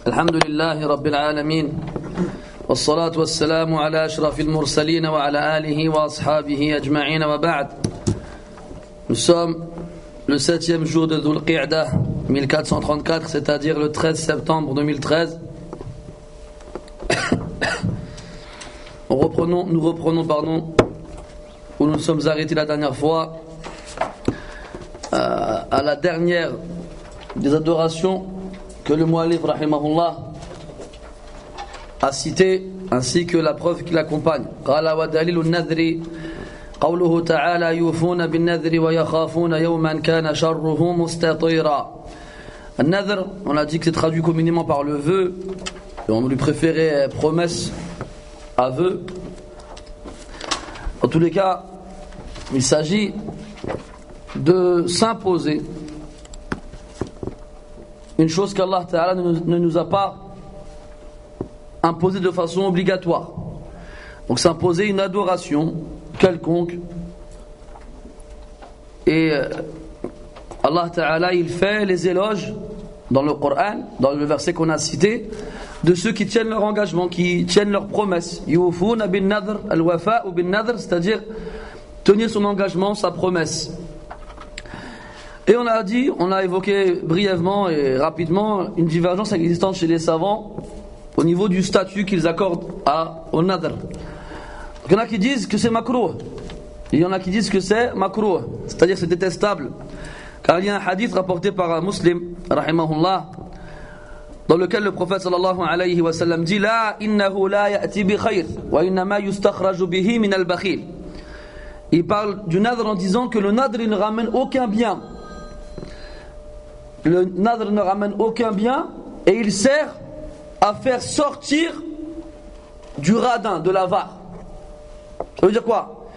الحمد لله رب العالمين والصلاة والسلام على أشرف المرسلين وعلى آله وأصحابه أجمعين وبعد. Nous sommes le 7e jour de Dhul Qi'dah 1434, c'est-à-dire le 13 septembre 2013. Nous reprenons où nous sommes arrêtés la dernière fois, à la dernière des adorations que le mu'allif rahimahullah a cité, ainsi que la preuve qui l'accompagne. Qala wa dalilun nadri qawluhu ta'ala yufuna bin nadri wa yakhafuna yawman kana sharruhu mustatira. An-nadr, on a dit que c'est traduit communément par le vœu, et on lui préférait promesse à vœu. En tous les cas, il s'agit de s'imposer une chose qu'Allah Ta'ala ne nous a pas imposée de façon obligatoire. Donc s'imposer une adoration quelconque. Et Allah Ta'ala, il fait les éloges dans le Coran, dans le verset qu'on a cité, de ceux qui tiennent leur engagement, qui tiennent leurs promesses. Yufuna bin nadr, al-wafa'u bin nadr, c'est-à-dire tenir son engagement, sa promesse. Et on a évoqué brièvement et rapidement une divergence existante chez les savants au niveau du statut qu'ils accordent au nadr. Il y en a qui disent que c'est makrouh, et il y en a qui disent que c'est makrouh, c'est-à-dire c'est détestable. Car il y a un hadith rapporté par un Muslim, rahimahullah, dans lequel le prophète sallallahu alayhi wa sallam dit La innahu la ya'ti bi khayr wa innama yustakhraju bihi min al-bakhil. Il parle du nadr en disant que le nadr il ne ramène aucun bien. Le nadr ne ramène aucun bien et il sert à faire sortir du radin, de l'avare. Ça veut dire quoi?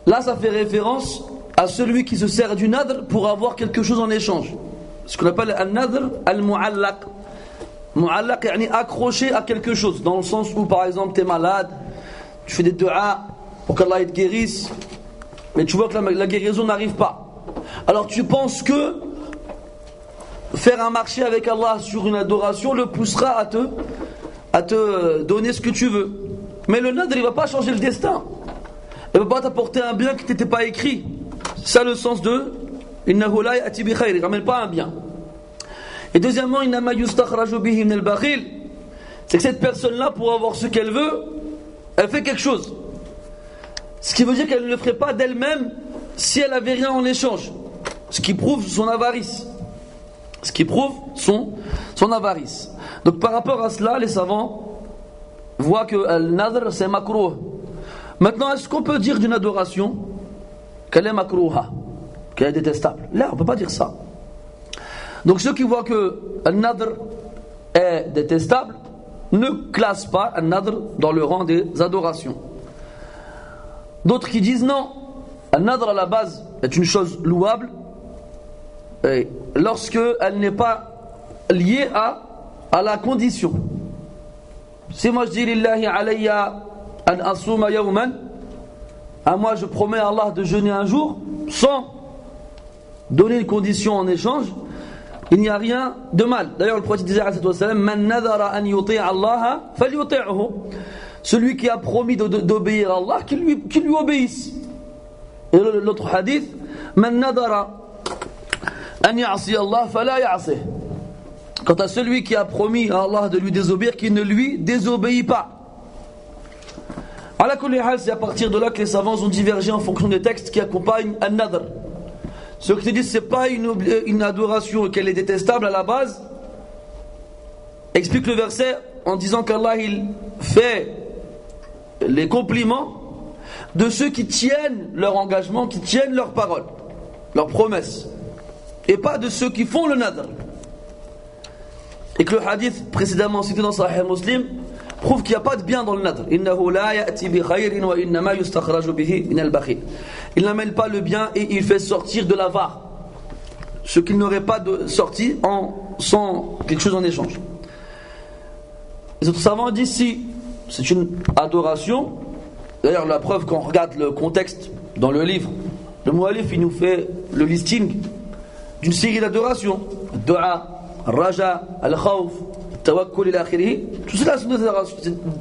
Là ça fait référence à celui qui se sert du nadr pour avoir quelque chose en échange. Ce qu'on appelle un nadr al-mu'allaq. Mu'allaq, yani accroché à quelque chose. Dans le sens où par exemple tu es malade, tu fais des du'a pour qu'Allah te guérisse, mais tu vois que la guérison n'arrive pas. Alors tu penses que faire un marché avec Allah sur une adoration le poussera à te donner ce que tu veux. Mais le nadr il va pas changer le destin. Il va pas t'apporter un bien qui t'était pas écrit. C'est ça le sens de innahu la ya'ti bi khayr, il ramène pas un bien. Et deuxièmement, innama yustakhraju bihi min al-bakhil, c'est que cette personne-là, pour avoir ce qu'elle veut, elle fait quelque chose. Ce qui veut dire qu'elle ne le ferait pas d'elle-même si elle avait rien en échange. Ce qui prouve son avarice. Son avarice. Donc par rapport à cela, les savants voient que al-nadr c'est makrouh. Maintenant, est-ce qu'on peut dire d'une adoration qu'elle est makrouha, qu'elle est détestable? Là, on ne peut pas dire ça. Donc ceux qui voient que al-nadr est détestable ne classent pas al-nadr dans le rang des adorations. D'autres qui disent non, al-nadr à la base est une chose louable et lorsque elle n'est pas liée à la condition. Si moi je dis lillahi alayya an asuma yawman, à moi je promets à Allah de jeûner un jour sans donner une condition en échange, il n'y a rien de mal. D'ailleurs le prophète disait man nadara an yuti'a Allah falyuti'hu, celui qui a promis d'obéir à Allah qu'il lui obéisse. Et l'autre hadith, man nadara an ya'si Allah fala ya'sih, quant à celui qui a promis à Allah de lui désobéir, qu'il ne lui désobéit pas. Ala kulli hal, c'est à partir de là que les savants ont divergé en fonction des textes qui accompagnent an-nadr. Ceux qui te disent que ce n'est pas une adoration et qu'elle est détestable à la base, explique le verset en disant qu'Allah il fait les compliments de ceux qui tiennent leur engagement, qui tiennent leurs paroles, leurs promesses, et pas de ceux qui font le nadr. Et que le hadith précédemment cité dans Sahih Muslim prouve qu'il n'y a pas de bien dans le nadr. Innahu la ya'ti bi khayrin wa innama yustakhraju bihi min al-bakhil. Il n'amène pas le bien et il fait sortir de l'avare, ce qu'il n'aurait pas sorti sans quelque chose en échange. Les autres savants disent si c'est une adoration. D'ailleurs la preuve quand on regarde le contexte dans le livre, le mu'allif il nous fait le listing d'une série d'adorations. Dua, Raja, Al-Khawf, tawakkul ila akhirih, tout cela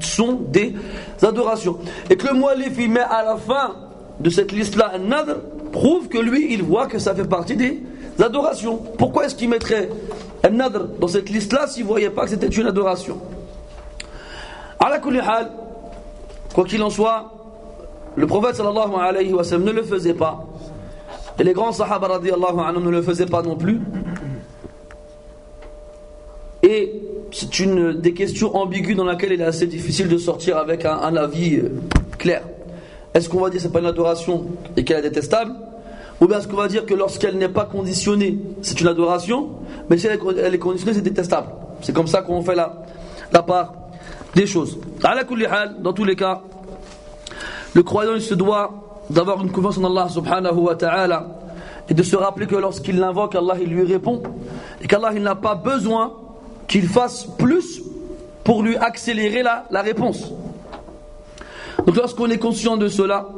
sont des adorations. Et que le mu'allif il met à la fin de cette liste-là un nadr, prouve que lui il voit que ça fait partie des adorations. Pourquoi est-ce qu'il mettrait un nadr dans cette liste-là s'il ne voyait pas que c'était une adoration? Ala kulli hal, quoi qu'il en soit, le prophète sallallahu alayhi wa sallam ne le faisait pas. Et les grands sahaba radiyallahu anhum ne le faisaient pas non plus. Et c'est une des questions ambiguës dans laquelle il est assez difficile de sortir avec un avis clair. Est-ce qu'on va dire que ce n'est pas une adoration et qu'elle est détestable? Ou bien est-ce qu'on va dire que lorsqu'elle n'est pas conditionnée, c'est une adoration, mais si elle est conditionnée, c'est détestable? C'est comme ça qu'on fait la part des choses. Ala kulli hal, dans tous les cas, le croyant il se doit d'avoir une confiance en Allah subhanahu wa ta'ala et de se rappeler que lorsqu'il l'invoque, Allah il lui répond et qu'Allah il n'a pas besoin qu'il fasse plus pour lui accélérer la réponse. Donc lorsqu'on est conscient de cela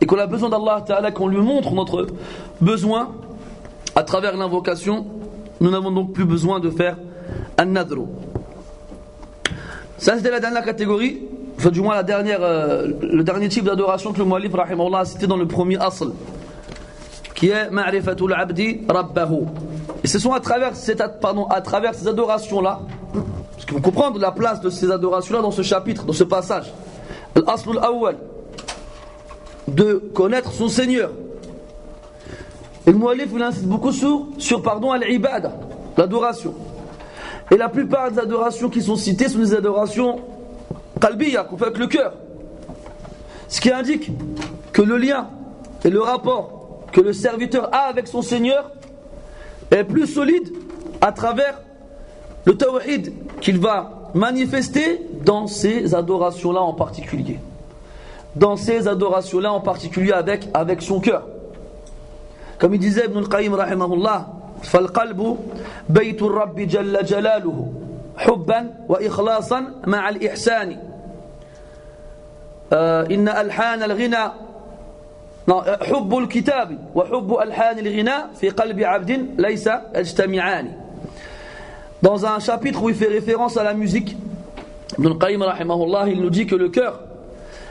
et qu'on a besoin d'Allah ta'ala, qu'on lui montre notre besoin à travers l'invocation, nous n'avons donc plus besoin de faire un nadru. Ça c'était la dernière catégorie, enfin du moins le dernier type d'adoration que le mu'allif rahimahullah a cité dans le premier asl, qui est ma'rifatul abdi rabbahu. Et ce sont à travers ces adorations-là, parce qu'il faut comprendre la place de ces adorations-là dans ce chapitre, dans ce passage. Al-aslul awwal, de connaître son Seigneur. Et le mu'allif il insiste beaucoup sur al-ibada, l'adoration. Et la plupart des adorations qui sont citées sont des adorations qalbiyya, qu'on fait avec le cœur. Ce qui indique que le lien et le rapport que le serviteur a avec son Seigneur est plus solide à travers le tawhid qu'il va manifester dans ces adorations-là en particulier. Dans ces adorations-là en particulier avec son cœur. Comme il disait Ibn al-Qayyim rahimahullah, فالقلب بيت الرب جل جلاله حبا وإخلاصا مع الإحسان إن ألحان الغنى حب الكتاب وحب ألحان الغنى في قلب عبد ليس يجتمعان. Dans un chapitre où il fait référence à la musique, Ibn al-Qayyim rahimahullah, il nous dit que le cœur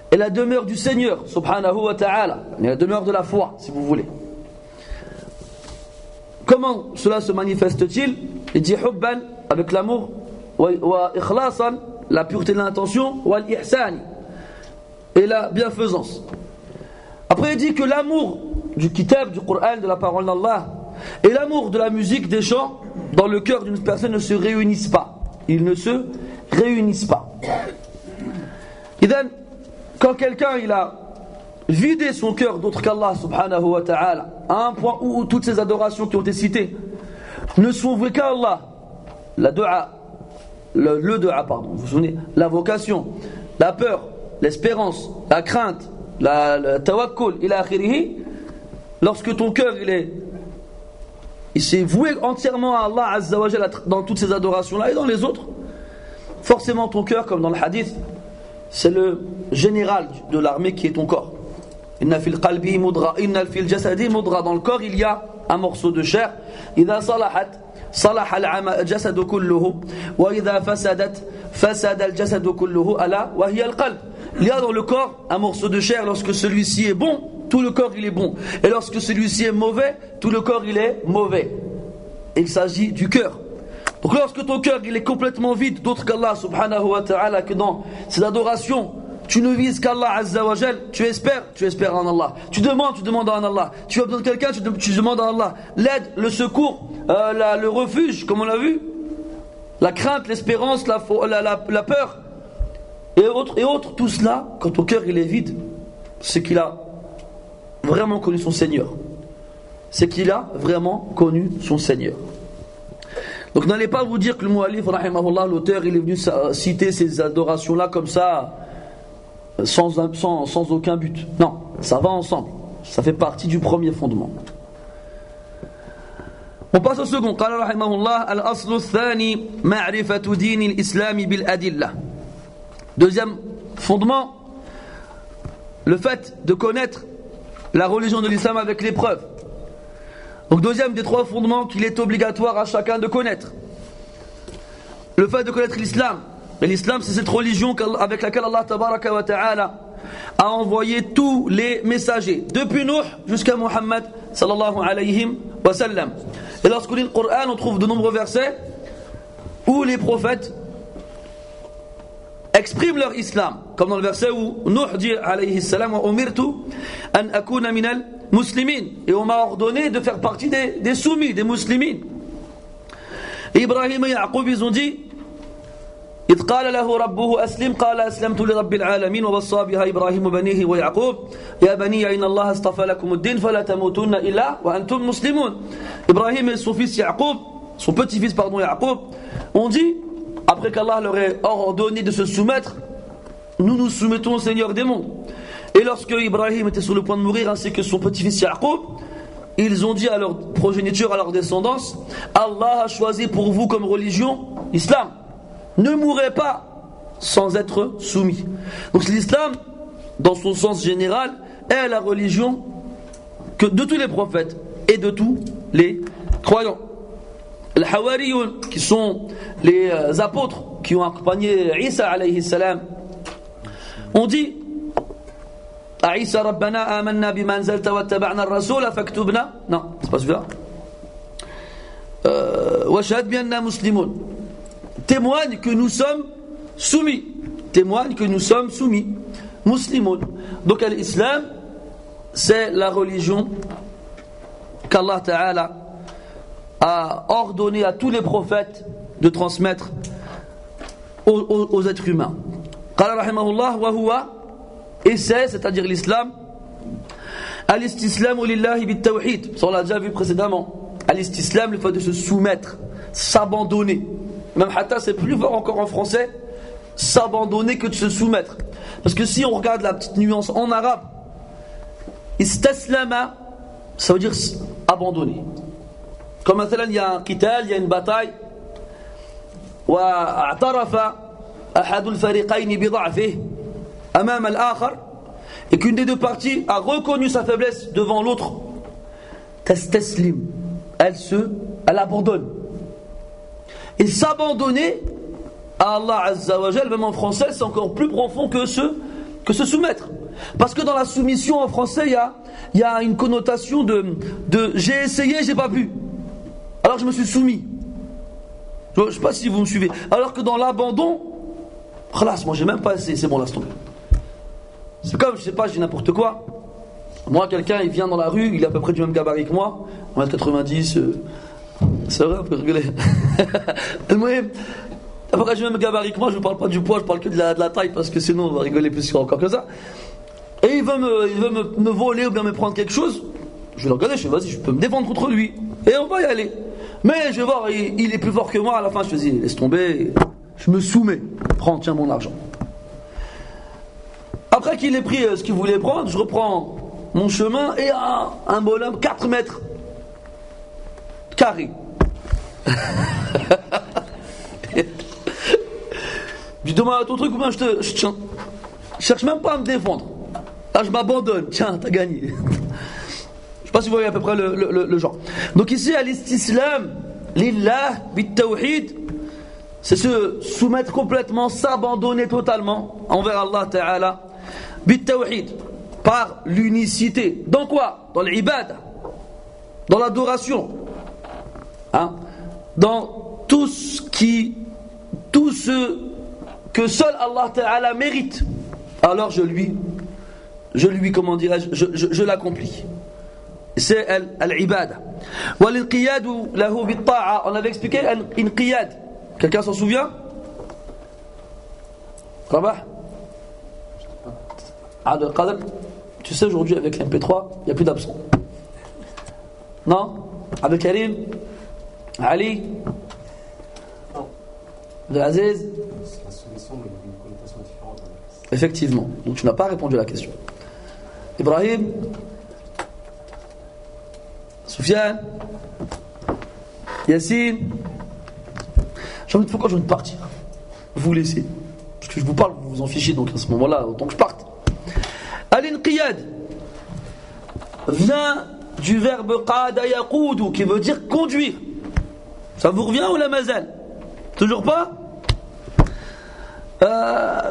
est la demeure du Seigneur subhanahu wa ta'ala, la demeure de la foi si vous voulez. Comment cela se manifeste-t-il? Il dit hubban, avec l'amour, wa ikhlasan, la pureté de l'intention, wa al-ihsan, et la bienfaisance. Après il dit que l'amour du kitab, du Coran, de la parole d'Allah, et l'amour de la musique, des chants, dans le cœur d'une personne ne se réunissent pas. Ils ne se réunissent pas. Et donc, quand quelqu'un il a vidé son cœur d'autre qu'Allah subhanahu wa ta'ala, à un point où toutes ces adorations qui ont été citées ne sont vouées qu'à Allah, le dua, pardon, vous vous souvenez, la vocation, la peur, l'espérance, la crainte, le tawakkul ila akhirih, lorsque ton cœur il s'est voué entièrement à Allah azza wa jalla dans toutes ces adorations là et dans les autres, forcément ton cœur, comme dans le hadith, c'est le général de l'armée qui est ton corps. Inna fil qalbi mudra, inna fil jasadi mudra, dans le corps il y a un morceau de chair. Idha salahat salaha al-jasadu kulluhu wa idha fasadat fasada al-jasadu kulluhu ala wa hiya al-qalb. Il y a dans le corps un morceau de chair. Lorsque celui-ci est bon, tout le corps il est bon, et lorsque celui-ci est mauvais, tout le corps il est mauvais. Et il s'agit du cœur. Donc lorsque ton cœur il est complètement vide d'autre qu'Allah subhanahu wa ta'ala, que dans ces adorations tu ne vises qu'Allah azza wa jal, tu espères en Allah, tu demandes en Allah, tu as besoin de quelqu'un, tu demandes en Allah l'aide, le secours, le refuge, comme on l'a vu, la crainte, l'espérance, la peur et autres, tout cela, quand ton cœur il est vide, c'est qu'il a vraiment connu son Seigneur. C'est qu'il a vraiment connu son Seigneur. Donc n'allez pas vous dire que le mu'allif rahimahullah, l'auteur, il est venu citer ces adorations là comme ça sans aucun but. Non, ça va ensemble, ça fait partie du premier fondement. On passe au second. قال رحمه الله الأصل الثاني معرفة دين الإسلام بالأدلة. Deuxième fondement, le fait de connaître la religion de l'islam avec les preuves. Donc deuxième des trois fondements qu'il est obligatoire à chacun de connaître. le fait de connaître l'islam. Et l'islam, c'est cette religion avec laquelle Allah tabaraka wa ta'ala a envoyé tous les messagers, depuis Nuh jusqu'à Muhammad sallallahu alayhi wa sallam. Et lorsqu'on lit le Coran, on trouve de nombreux versets où les prophètes expriment leur islam, comme dans le verset où Nuh dit alayhi salam wa umirtu an akuna minal muslimin, et on m'a ordonné de faire partie des soumis, des muslimines. Et Ibrahim et Yaqub, ils ont dit إذ قال له ربه أسلم قال أسلمت لرب العالمين ووصى بها إبراهيم بنيه ويعقوب يا بني إن الله اصطفى لكم الدين فلا تموتن إلا وأنتم مسلمون. Ibrahim et son fils Yaqub, son petit-fils pardon Yaqub, ont dit, après qu'Allah leur ait ordonné de se soumettre, nous nous soumettons au Seigneur des mondes. Et lorsque Ibrahim était sur le point de mourir, ainsi que son petit-fils Yaqub, ils ont dit à leur progéniture, à leur descendance, Allah a choisi pour vous comme religion l'islam. Ne mourrez pas sans être soumis. Donc l'islam, dans son sens général, est la religion de tous les prophètes et de tous les croyants. Les Hawariyoun, qui sont les apôtres qui ont accompagné Isa alayhi salam, ont dit à Isa Rabbana amanna bima anzalta wattaba'na ar-rasula faktubna. Non, c'est pas celui-là. Wa shahad bi anna muslimun. Témoigne que nous sommes soumis. Témoigne que nous sommes soumis. Muslimoun. Donc l'islam, c'est la religion qu'Allah Ta'ala a ordonné à tous les prophètes de transmettre aux êtres humains. Qala rahimahullah wa huwa, et c'est-à-dire l'islam, al-istislamu lillahi bit-tawhid. Ça on l'a déjà vu précédemment. Al-istislam, le fait de se soumettre, s'abandonner. Même hatta, c'est plus fort encore en français, s'abandonner que de se soumettre. Parce que si on regarde la petite nuance en arabe, istaslama, ça veut dire abandonner. Comme il y a un qital, il y a une bataille, wa a'tarafa ahadul fariqayni bi dha'fihi amam al-akhar, et qu'une des deux parties a reconnu sa faiblesse devant l'autre, tastaslim, elle abandonne. Et s'abandonner à Allah Azza wa Jal, même en français, c'est encore plus profond que se soumettre. Parce que dans la soumission en français, il y a une connotation de j'ai essayé, j'ai pas pu. Alors je me suis soumis. Je ne sais pas si vous me suivez. Alors que dans l'abandon, khalas, moi j'ai même pas essayé, c'est bon, laisse tomber. C'est comme, je sais pas, je dis n'importe quoi. Moi, quelqu'un, il vient dans la rue, il est à peu près du même gabarit que moi, 1m90. C'est vrai, on peut rigoler. Après, je vais me gabarit que moi, je ne parle pas du poids, je parle que de la taille, parce que sinon on va rigoler plus encore que ça. Et il veut me voler ou bien me prendre quelque chose. Je vais le regarder, je fais vas-y, je peux me défendre contre lui. Et on va y aller. Mais je vais voir, il est plus fort que moi. À la fin, je fais laisse tomber, je me soumets. Prends, tiens mon argent. Après qu'il ait pris ce qu'il voulait prendre, je reprends mon chemin et un bonhomme 4 mètres carré. Je demande à ton truc ou bien je cherche même pas à me défendre. Là je m'abandonne. Tiens, t'as gagné. Je sais pas si vous voyez à peu près le genre. Donc ici à l'istislam lillah bit-tawhid, c'est se soumettre complètement, s'abandonner totalement envers Allah Ta'ala bit-tawhid, par l'unicité. Dans quoi? Dans l'ibad, dans l'adoration, dans tout ce que seul Allah Ta'ala mérite. Alors je lui comment dirais-je, je l'accomplis. C'est al-ibada. Wal-inqiyadu lahu bit-ta'a. On avait expliqué al-inqiyad. Quelqu'un s'en souvient? Rabah? Abdel Qadir, tu sais aujourd'hui avec l'MP3, il n'y a plus d'absents. Non? Abdel Karim? Ali? Abdelaziz? C'est la solution, mais il y a une connotation différente. Effectivement. Donc tu n'as pas répondu à la question. Ibrahim? Soufiane? Yassine? J'ai envie de partir. Vous laissez. Parce que je vous parle, vous vous en fichez, donc à ce moment-là, autant que je parte. Al-inqiyad vient du verbe qada yaqudu, qui veut dire conduire. Ça vous revient ou la mazal? Toujours pas?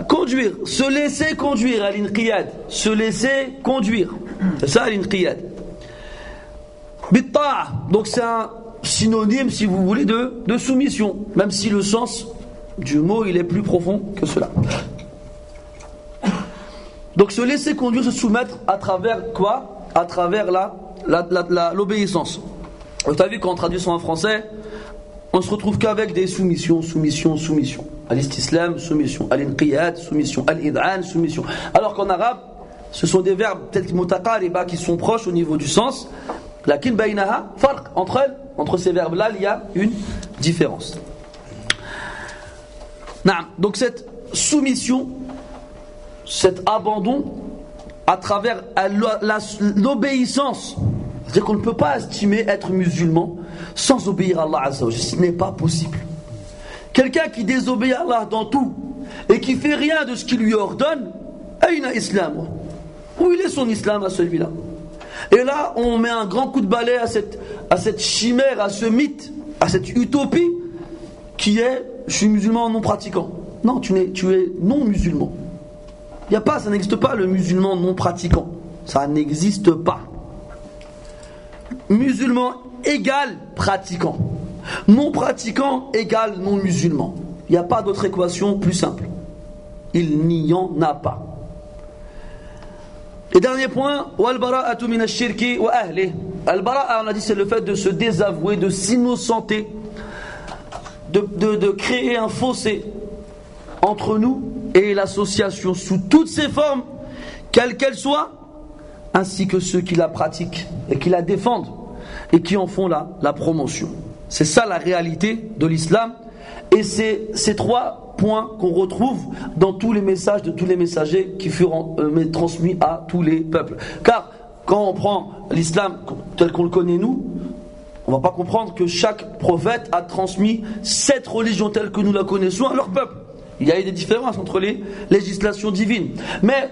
conduire, se laisser conduire, al-inqiyad, se laisser conduire, c'est ça al-inqiyad. Bitta'a, donc c'est un synonyme, si vous voulez, de soumission, même si le sens du mot il est plus profond que cela. Donc se laisser conduire, se soumettre à travers quoi? À travers l'obéissance. Vous avez vu qu'en traduisant en français, on se retrouve qu'avec des soumissions. Al-istislam, soumission. Al-inqiyad, soumission. Al-id'an, soumission. Alors qu'en arabe, ce sont des verbes tels que mutaqariba qui sont proches au niveau du sens. Lakin baynaha farq, entre ces verbes-là, il y a une différence. Donc cette soumission, cet abandon à travers l'obéissance, c'est-à-dire qu'on ne peut pas estimer être musulman sans obéir à Allah Azza wa Jalla. Ce n'est pas possible. Quelqu'un qui désobéit à Allah dans tout et qui fait rien de ce qu'il lui ordonne, ayna islam, où il est son islam à celui-là? Et là on met un grand coup de balai à cette chimère, à ce mythe, à cette utopie qui est je suis musulman non pratiquant. Non, tu es non musulman. Ça n'existe pas le musulman non pratiquant. Ça n'existe pas. Musulman égale pratiquant. Non pratiquant égale non musulman. Il n'y a pas d'autre équation plus simple. Il n'y en a pas. Et dernier point, wal-bara'atu min ash-shirki wa ahlihi. Al-bara'a, on a dit, c'est le fait de se désavouer, de s'innocenter, de créer un fossé entre nous et l'association sous toutes ses formes, quelles qu'elles soient, ainsi que ceux qui la pratiquent et qui la défendent et qui en font la promotion. C'est ça la réalité de l'islam, et c'est ces trois points qu'on retrouve dans tous les messages de tous les messagers qui furent transmis à tous les peuples. Car quand on prend l'islam tel qu'on le connaît nous, on ne va pas comprendre que chaque prophète a transmis cette religion telle que nous la connaissons à leur peuple. Il y a eu des différences entre les législations divines. Mais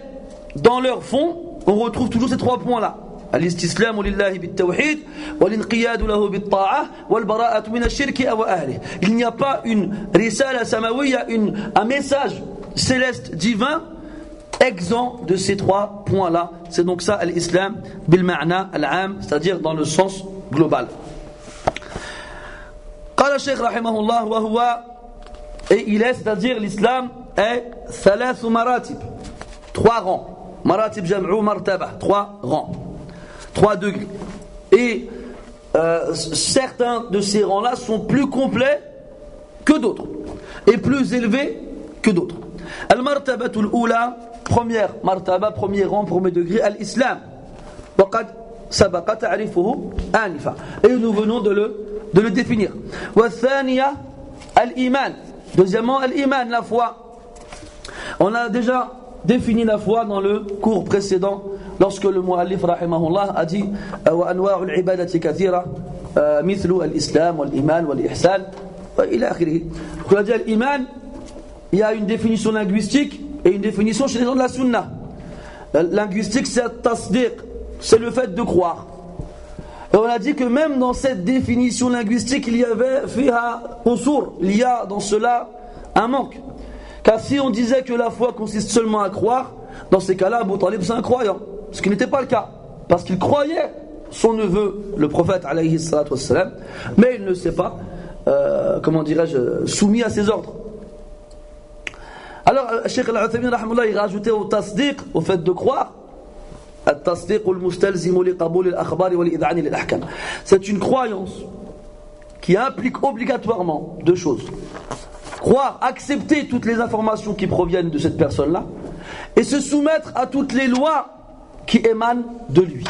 dans leur fond, on retrouve toujours ces trois points-là. Al-istislamu lillahi bit-tawhid, wal-inqiyadu lahu bit-ta'ah, wal-bara'atu min ash-shirki wa ahlihi. Il n'y a pas une risala samawiyya, un message céleste divin exempt de ces trois points-là. C'est donc ça l'islam bil-ma'na al-'am, c'est-à-dire dans le sens global. Qala Shaykh rahimahullah wa huwa, et il est, c'est-à-dire l'islam est thalathu maratib, trois rangs. Maratib jam'u martaba, trois rangs, 3 degrés. Et certains de ces rangs-là sont plus complets que d'autres et plus élevés que d'autres. Al-martabatul ula, première martaba, premier rang, premier degré, al-islam. Waqad sabaqa ta'rifuhu anifa. Et nous venons de le définir. Wa thaniya al-iman. Deuxièmement, al-iman, la foi. On a déjà défini la foi dans le cours précédent lorsque le muallif rahimahullah a dit wa anwa'ul ibadati kathira mithlu al-islam wal-iman wal-ihsan wa ila akhirih. On a dit al-iman, il y a une définition linguistique et une définition chez les gens de la sunna. Linguistique, c'est at-tasdiq, c'est le fait de croire. Et on a dit que même dans cette définition linguistique, il y avait fiha qusur, il y a dans cela un manque. Car si on disait que la foi consiste seulement à croire, dans ces cas-là, Abu Talib c'est un croyant. Ce qui n'était pas le cas. Parce qu'il croyait son neveu, le prophète alayhi salatu wassalam, mais il ne s'est pas, soumis à ses ordres. Alors, Cheikh Al-Uthaymin rahimahullah, il rajoutait au tasdiq, au fait de croire, c'est une croyance qui implique obligatoirement deux choses. Croire, accepter toutes les informations qui proviennent de cette personne-là et se soumettre à toutes les lois qui émanent de lui.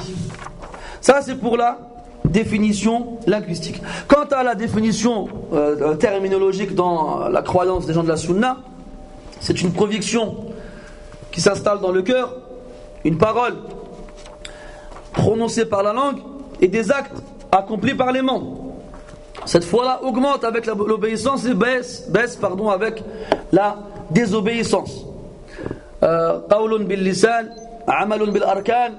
Ça, c'est pour la définition linguistique. Quant à la définition terminologique dans la croyance des gens de la sunna, c'est une conviction qui s'installe dans le cœur, une parole prononcée par la langue et des actes accomplis par les membres. Cette foi-là augmente avec l'obéissance et baisse avec la désobéissance. Qawlun bil lisan, amalun bil arkan,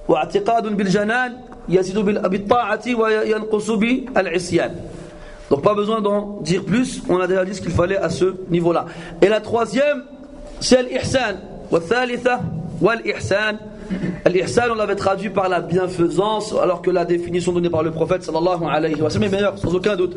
wa i'tiqadun bil janan, yazidu bil ta'ati wa yanqusu bil isyan. Donc pas besoin d'en dire plus, on a déjà dit ce qu'il fallait à ce niveau-là. Et la troisième, c'est l'ihsan. Wa thalitha wal ihsan. L'ihsan, on l'avait traduit par la bienfaisance, alors que la définition donnée par le prophète sallallahu alayhi wa sallam est meilleure, sans aucun doute.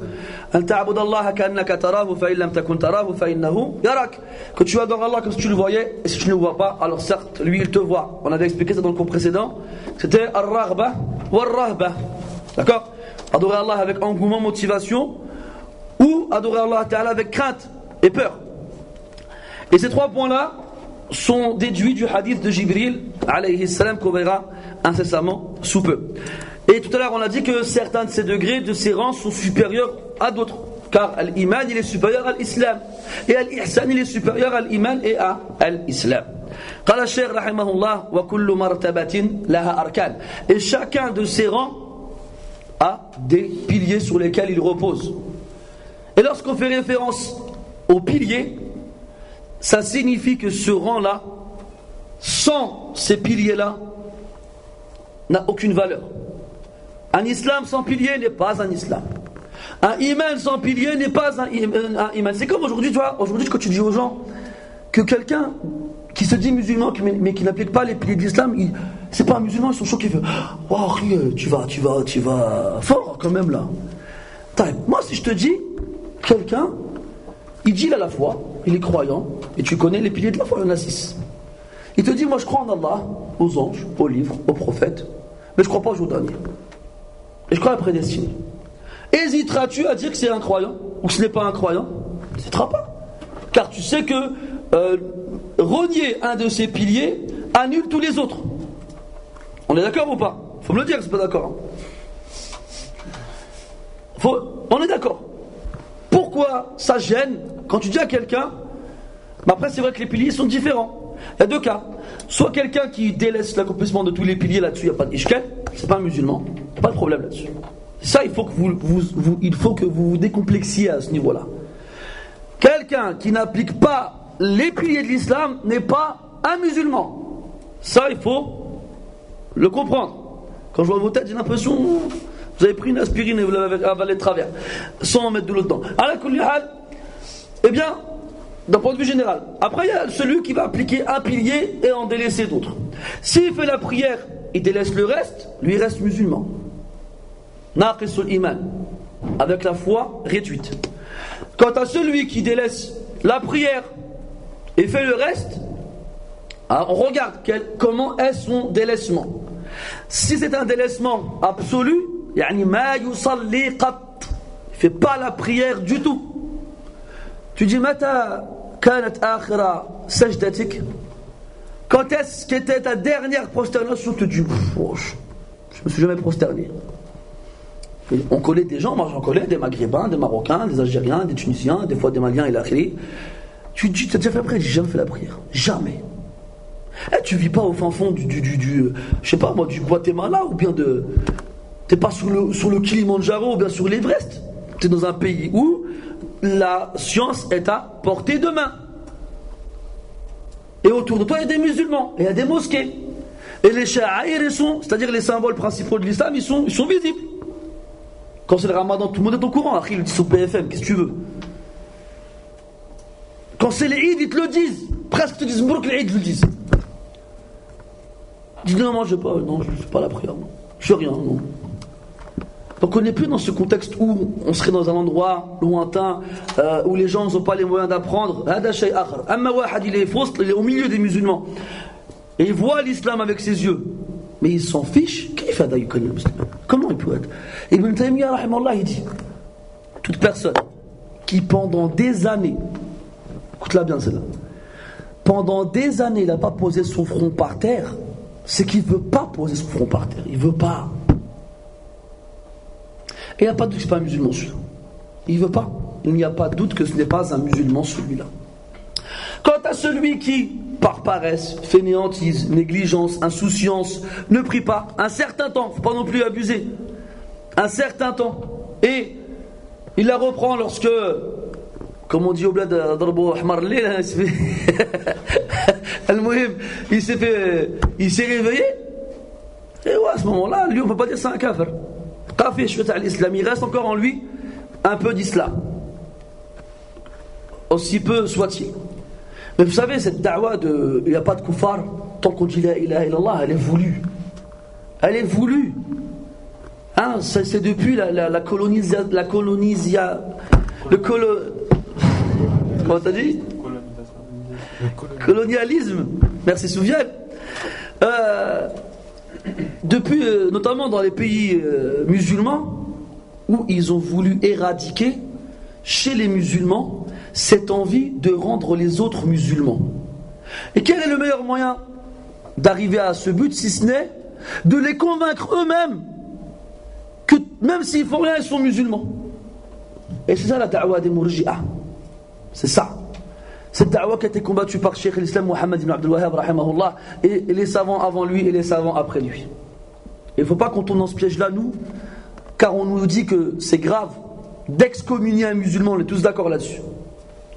An ta'bud Allah ka'annaka tarahu fa in lam takun tarahu fa innahu yarak. Que tu adores Allah comme si tu le voyais, et si tu ne le vois pas, alors certes, lui il te voit. On avait expliqué ça dans le cours précédent. C'était ar-raghba war-rahba. D'accord? Adorer Allah avec engouement, motivation, ou adorer Allah Ta'ala avec crainte et peur. Et ces trois points-là sont déduits du hadith de Jibril alayhi salam qu'on verra incessamment sous peu. Et tout à l'heure on a dit que certains de ces degrés, de ces rangs sont supérieurs à d'autres, car l'iman il est supérieur à l'islam et l'ihsan il est supérieur à l'iman et à l'islam. قال الشيخ رحمه الله وكل مرتبة لها أركان. Et chacun de ces rangs a des piliers sur lesquels il repose. Et lorsqu'on fait référence aux piliers, ça signifie que ce rang-là, sans ces piliers-là, n'a aucune valeur. Un islam sans piliers n'est pas un islam. Un iman sans piliers n'est pas un iman. C'est comme aujourd'hui, tu vois, aujourd'hui quand tu dis aux gens que quelqu'un qui se dit musulman mais qui n'applique pas les piliers de l'islam, c'est pas un musulman, ils sont choqués. Oh, tu vas fort quand même là. Moi si je te dis, quelqu'un, il dit il a la foi, il est croyant, et tu connais les piliers de la foi, il y en a 6. Il te dit moi je crois en Allah, aux anges, aux livres, aux prophètes, mais je crois pas au jour dernier. Et je crois à la prédestinée. Hésiteras-tu à dire que c'est un croyant ou que ce n'est pas un croyant? Tu n'hésiteras pas. Car tu sais que renier un de ces piliers annule tous les autres. On est d'accord ou pas? Faut me le dire, c'est pas d'accord. On est d'accord. Pourquoi ça gêne quand tu dis à quelqu'un, après c'est vrai que les piliers sont différents. Il y a deux cas. Soit quelqu'un qui délaisse l'accomplissement de tous les piliers, là-dessus il n'y a pas d'ishkel, c'est pas un musulman, il n'y a pas de problème là-dessus. Ça il faut que vous vous décomplexiez à ce niveau-là. Quelqu'un qui n'applique pas les piliers de l'islam n'est pas un musulman. Ça il faut le comprendre. Quand je vois vos têtes, j'ai l'impression vous avez pris une aspirine et vous l'avez avalé de travers sans en mettre de l'eau dedans. Ala kulli hal, eh bien, d'un point de vue général. Après il y a celui qui va appliquer un pilier et en délaisser d'autres. S'il fait la prière, il délaisse le reste, lui reste musulman. Naqisul iman, avec la foi réduite. Quant à celui qui délaisse la prière et fait le reste, on regarde comment est son délaissement. Si c'est un délaissement absolu, yani ma yusalli qat, il fait pas la prière du tout. Tu dis mata kanat akhira sajdatik, quand est-ce qu'était ta dernière prosternation? Tu te dis je me suis jamais prosterné. On connaît des gens, moi j'en connais, des Maghrébins, des Marocains, des Algériens, des Tunisiens, des fois des Maliens et l'Akhiri. Tu te dis, tu as déjà fait la prière? J'ai jamais fait la prière. Jamais. Et tu vis pas au fin fond je sais pas moi, du Guatemala, ou bien t'es pas sur le Kilimandjaro, ou bien sur l'Everest. T'es dans un pays où la science est à portée de main. Et autour de toi, il y a des musulmans, et il y a des mosquées. Et les sha'aïr, c'est-à-dire les symboles principaux de l'islam, ils sont visibles. Quand c'est le ramadan, tout le monde est au courant. Après, ils le disent sur BFM, qu'est-ce que tu veux? Quand c'est les Eid, ils te le disent. Presque ils te disent, Mbrouk, les Eid, ils le disent. Dis non, moi je fais pas la prière, non. Je fais rien, non. Donc on n'est plus dans ce contexte où on serait dans un endroit lointain, où les gens n'ont pas les moyens d'apprendre. Amma wahad, il est au milieu des musulmans. Et il voit l'islam avec ses yeux. Mais il s'en fiche. Comment il peut être? Ibn Taymiyyah rahimahullah, il dit, toute personne qui pendant des années, écoute-la bien celle-là, pendant des années il n'a pas posé son front par terre, c'est qu'il ne veut pas poser son front par terre. Il ne veut pas. Et il n'y a pas de doute que ce n'est pas un musulman celui-là. Il ne veut pas. Il n'y a pas de doute que ce n'est pas un musulman celui-là. Quant à celui qui, par paresse, fainéantise, négligence, insouciance, ne prie pas un certain temps, il ne faut pas non plus abuser, un certain temps, et il la reprend lorsque, comme on dit au bled d'Arbo Ahmarlé, il s'est réveillé, et ouais, à ce moment-là, lui on ne peut pas dire c'est un kafir. Il reste encore en lui un peu d'islam, aussi peu soit-il. Mais vous savez, cette da'wa de il n'y a pas de kuffar, tant qu'on dit la ilaha illallah, elle est voulue. Elle est voulue. Hein, c'est depuis comment t'as dit? Colonialisme. Merci Soufiane. Depuis, notamment dans les pays musulmans, où ils ont voulu éradiquer chez les musulmans cette envie de rendre les autres musulmans. Et quel est le meilleur moyen d'arriver à ce but, si ce n'est de les convaincre eux-mêmes que même s'ils font rien, ils sont musulmans. Et c'est ça la da'wa des Murji'a. C'est ça. Cette da'wa qui a été combattue par Cheikh l'Islam Mohammed ibn Abdul Wahhab rahimahullah, et les savants avant lui et les savants après lui. Il ne faut pas qu'on tombe dans ce piège-là, nous, car on nous dit que c'est grave d'excommunier un musulman, on est tous d'accord là-dessus.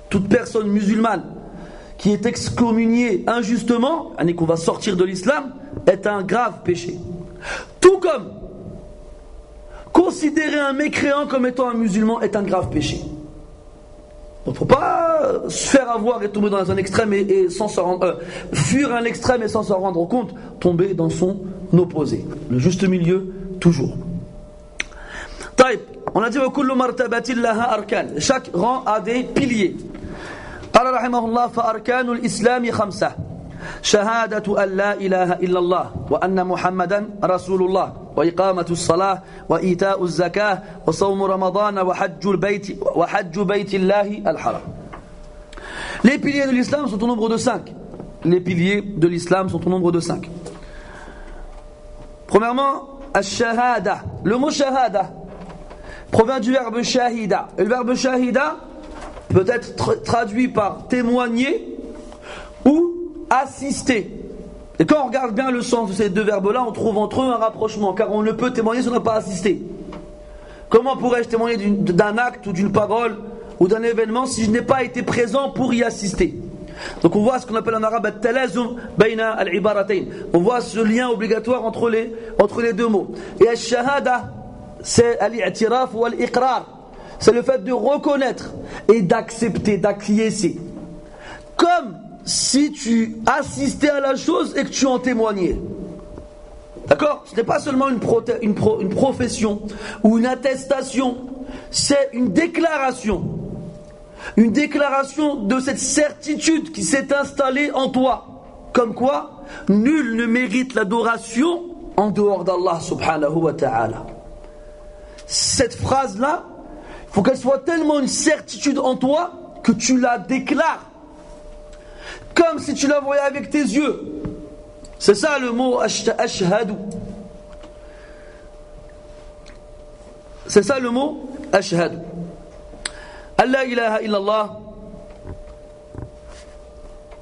Toute personne musulmane qui est excommuniée injustement, et qu'on va sortir de l'islam, est un grave péché. Tout comme considérer un mécréant comme étant un musulman est un grave péché. Donc il ne faut pas se faire avoir et tomber dans un extrême et sans se rendre, fuir un extrême et sans s'en rendre compte, tomber dans son opposé. Le juste milieu, toujours. Taïb, on a dit وَكُلُّ مَرْتَبَةٍ لَهَا أَرْكَانٍ. Chaque rang a des piliers. قال رحمه الله فأركان الإسلام 5 شهادة أن لا إله إلا الله وأن محمدا رسول الله وإقامة الصلاة وإيتاء الزكاة وصوم رمضان وحج بيت الله الحرام. Les piliers de l'islam sont au nombre de 5. Les piliers de l'islam sont au nombre de 5. Premièrement, al-shahada. Le mot shahada provient du verbe shahida. Et le verbe shahida peut être traduit par témoigner ou assister. Et quand on regarde bien le sens de ces deux verbes-là, on trouve entre eux un rapprochement, car on ne peut témoigner si on n'a pas assisté. Comment pourrais-je témoigner d'un acte ou d'une parole ou d'un événement si je n'ai pas été présent pour y assister? Donc on voit ce qu'on appelle en arabe al-talazum bayna al-ibaratayn. On voit ce lien obligatoire entre les deux mots. Et al-shahada, c'est al-i'tiraf ou al-iqrar. C'est le fait de reconnaître et d'accepter, d'acquiescer. Comme si tu assistais à la chose et que tu en témoignais. D'accord? Ce n'est pas seulement une profession ou une attestation, c'est une déclaration. Une déclaration de cette certitude qui s'est installée en toi. Comme quoi, nul ne mérite l'adoration en dehors d'Allah subhanahu wa ta'ala. Cette phrase-là, il faut qu'elle soit tellement une certitude en toi que tu la déclares. Comme si tu la voyais avec tes yeux. C'est ça le mot ashhadu. C'est ça le mot ashhadu. Allah ilaha illallah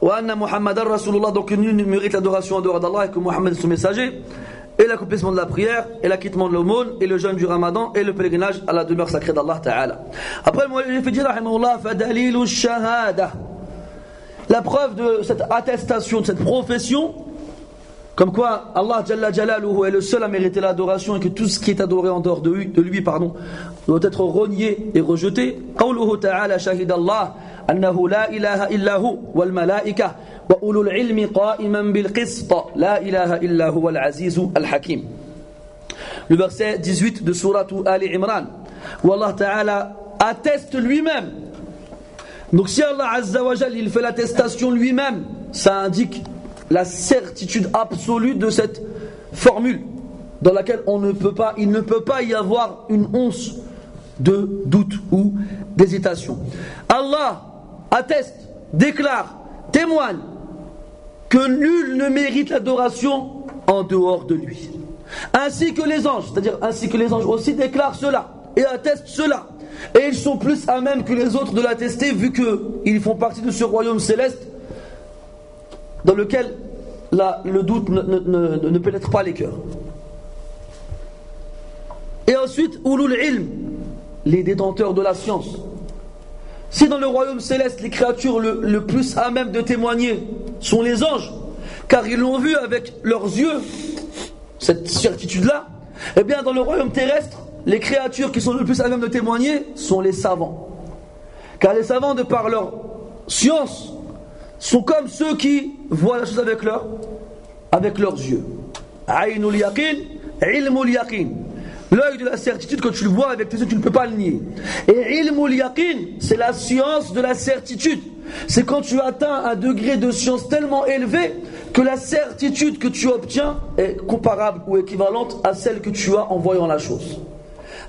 wa anna Muhammadan Rasulullah. Donc nul ne mérite l'adoration en dehors d'Allah et que Muhammad est son messager. Et l'accomplissement de la prière, et l'acquittement de l'aumône, et le jeûne du ramadan, et le pèlerinage à la demeure sacrée d'Allah Ta'ala. Après, moi, j'ai fait dire, rahimahullah, fadalilu shahada. La preuve de cette attestation, de cette profession, comme quoi Allah Jalla Jalaluhu est le seul à mériter l'adoration et que tout ce qui est adoré en dehors de lui, doit être renié et rejeté. Qawluhu Ta'ala shahidallah annahu la ilaha illahu wal malaika wa ulul ilmi qa'iman bil qist la ilaha illahu wal azizu al hakim. Le verset 18 de sourate Ali Imran où Allah Ta'ala atteste lui-même. Donc si Allah Azza wa Jal il fait l'attestation lui-même, ça indique la certitude absolue de cette formule dans laquelle il ne peut pas y avoir une once de doute ou d'hésitation. Allah atteste, déclare, témoigne que nul ne mérite l'adoration en dehors de lui. Ainsi que les anges, c'est-à-dire ainsi que les anges aussi déclarent cela et attestent cela. Et ils sont plus à même que les autres de l'attester vu qu'ils font partie de ce royaume céleste dans lequel le doute ne pénètre pas les cœurs. Et ensuite, ulul ilm, les détenteurs de la science. Si dans le royaume céleste, les créatures le plus à même de témoigner sont les anges, car ils l'ont vu avec leurs yeux, cette certitude-là, eh bien dans le royaume terrestre, les créatures qui sont le plus à même de témoigner sont les savants. Car les savants, de par leur science, sont comme ceux qui voient la chose avec leurs yeux. Aynul yaqin, ilmul yaqin. L'œil de la certitude, quand tu le vois avec tes yeux, tu ne peux pas le nier. Et ilmul yaqin, c'est la science de la certitude. C'est quand tu atteins un degré de science tellement élevé que la certitude que tu obtiens est comparable ou équivalente à celle que tu as en voyant la chose.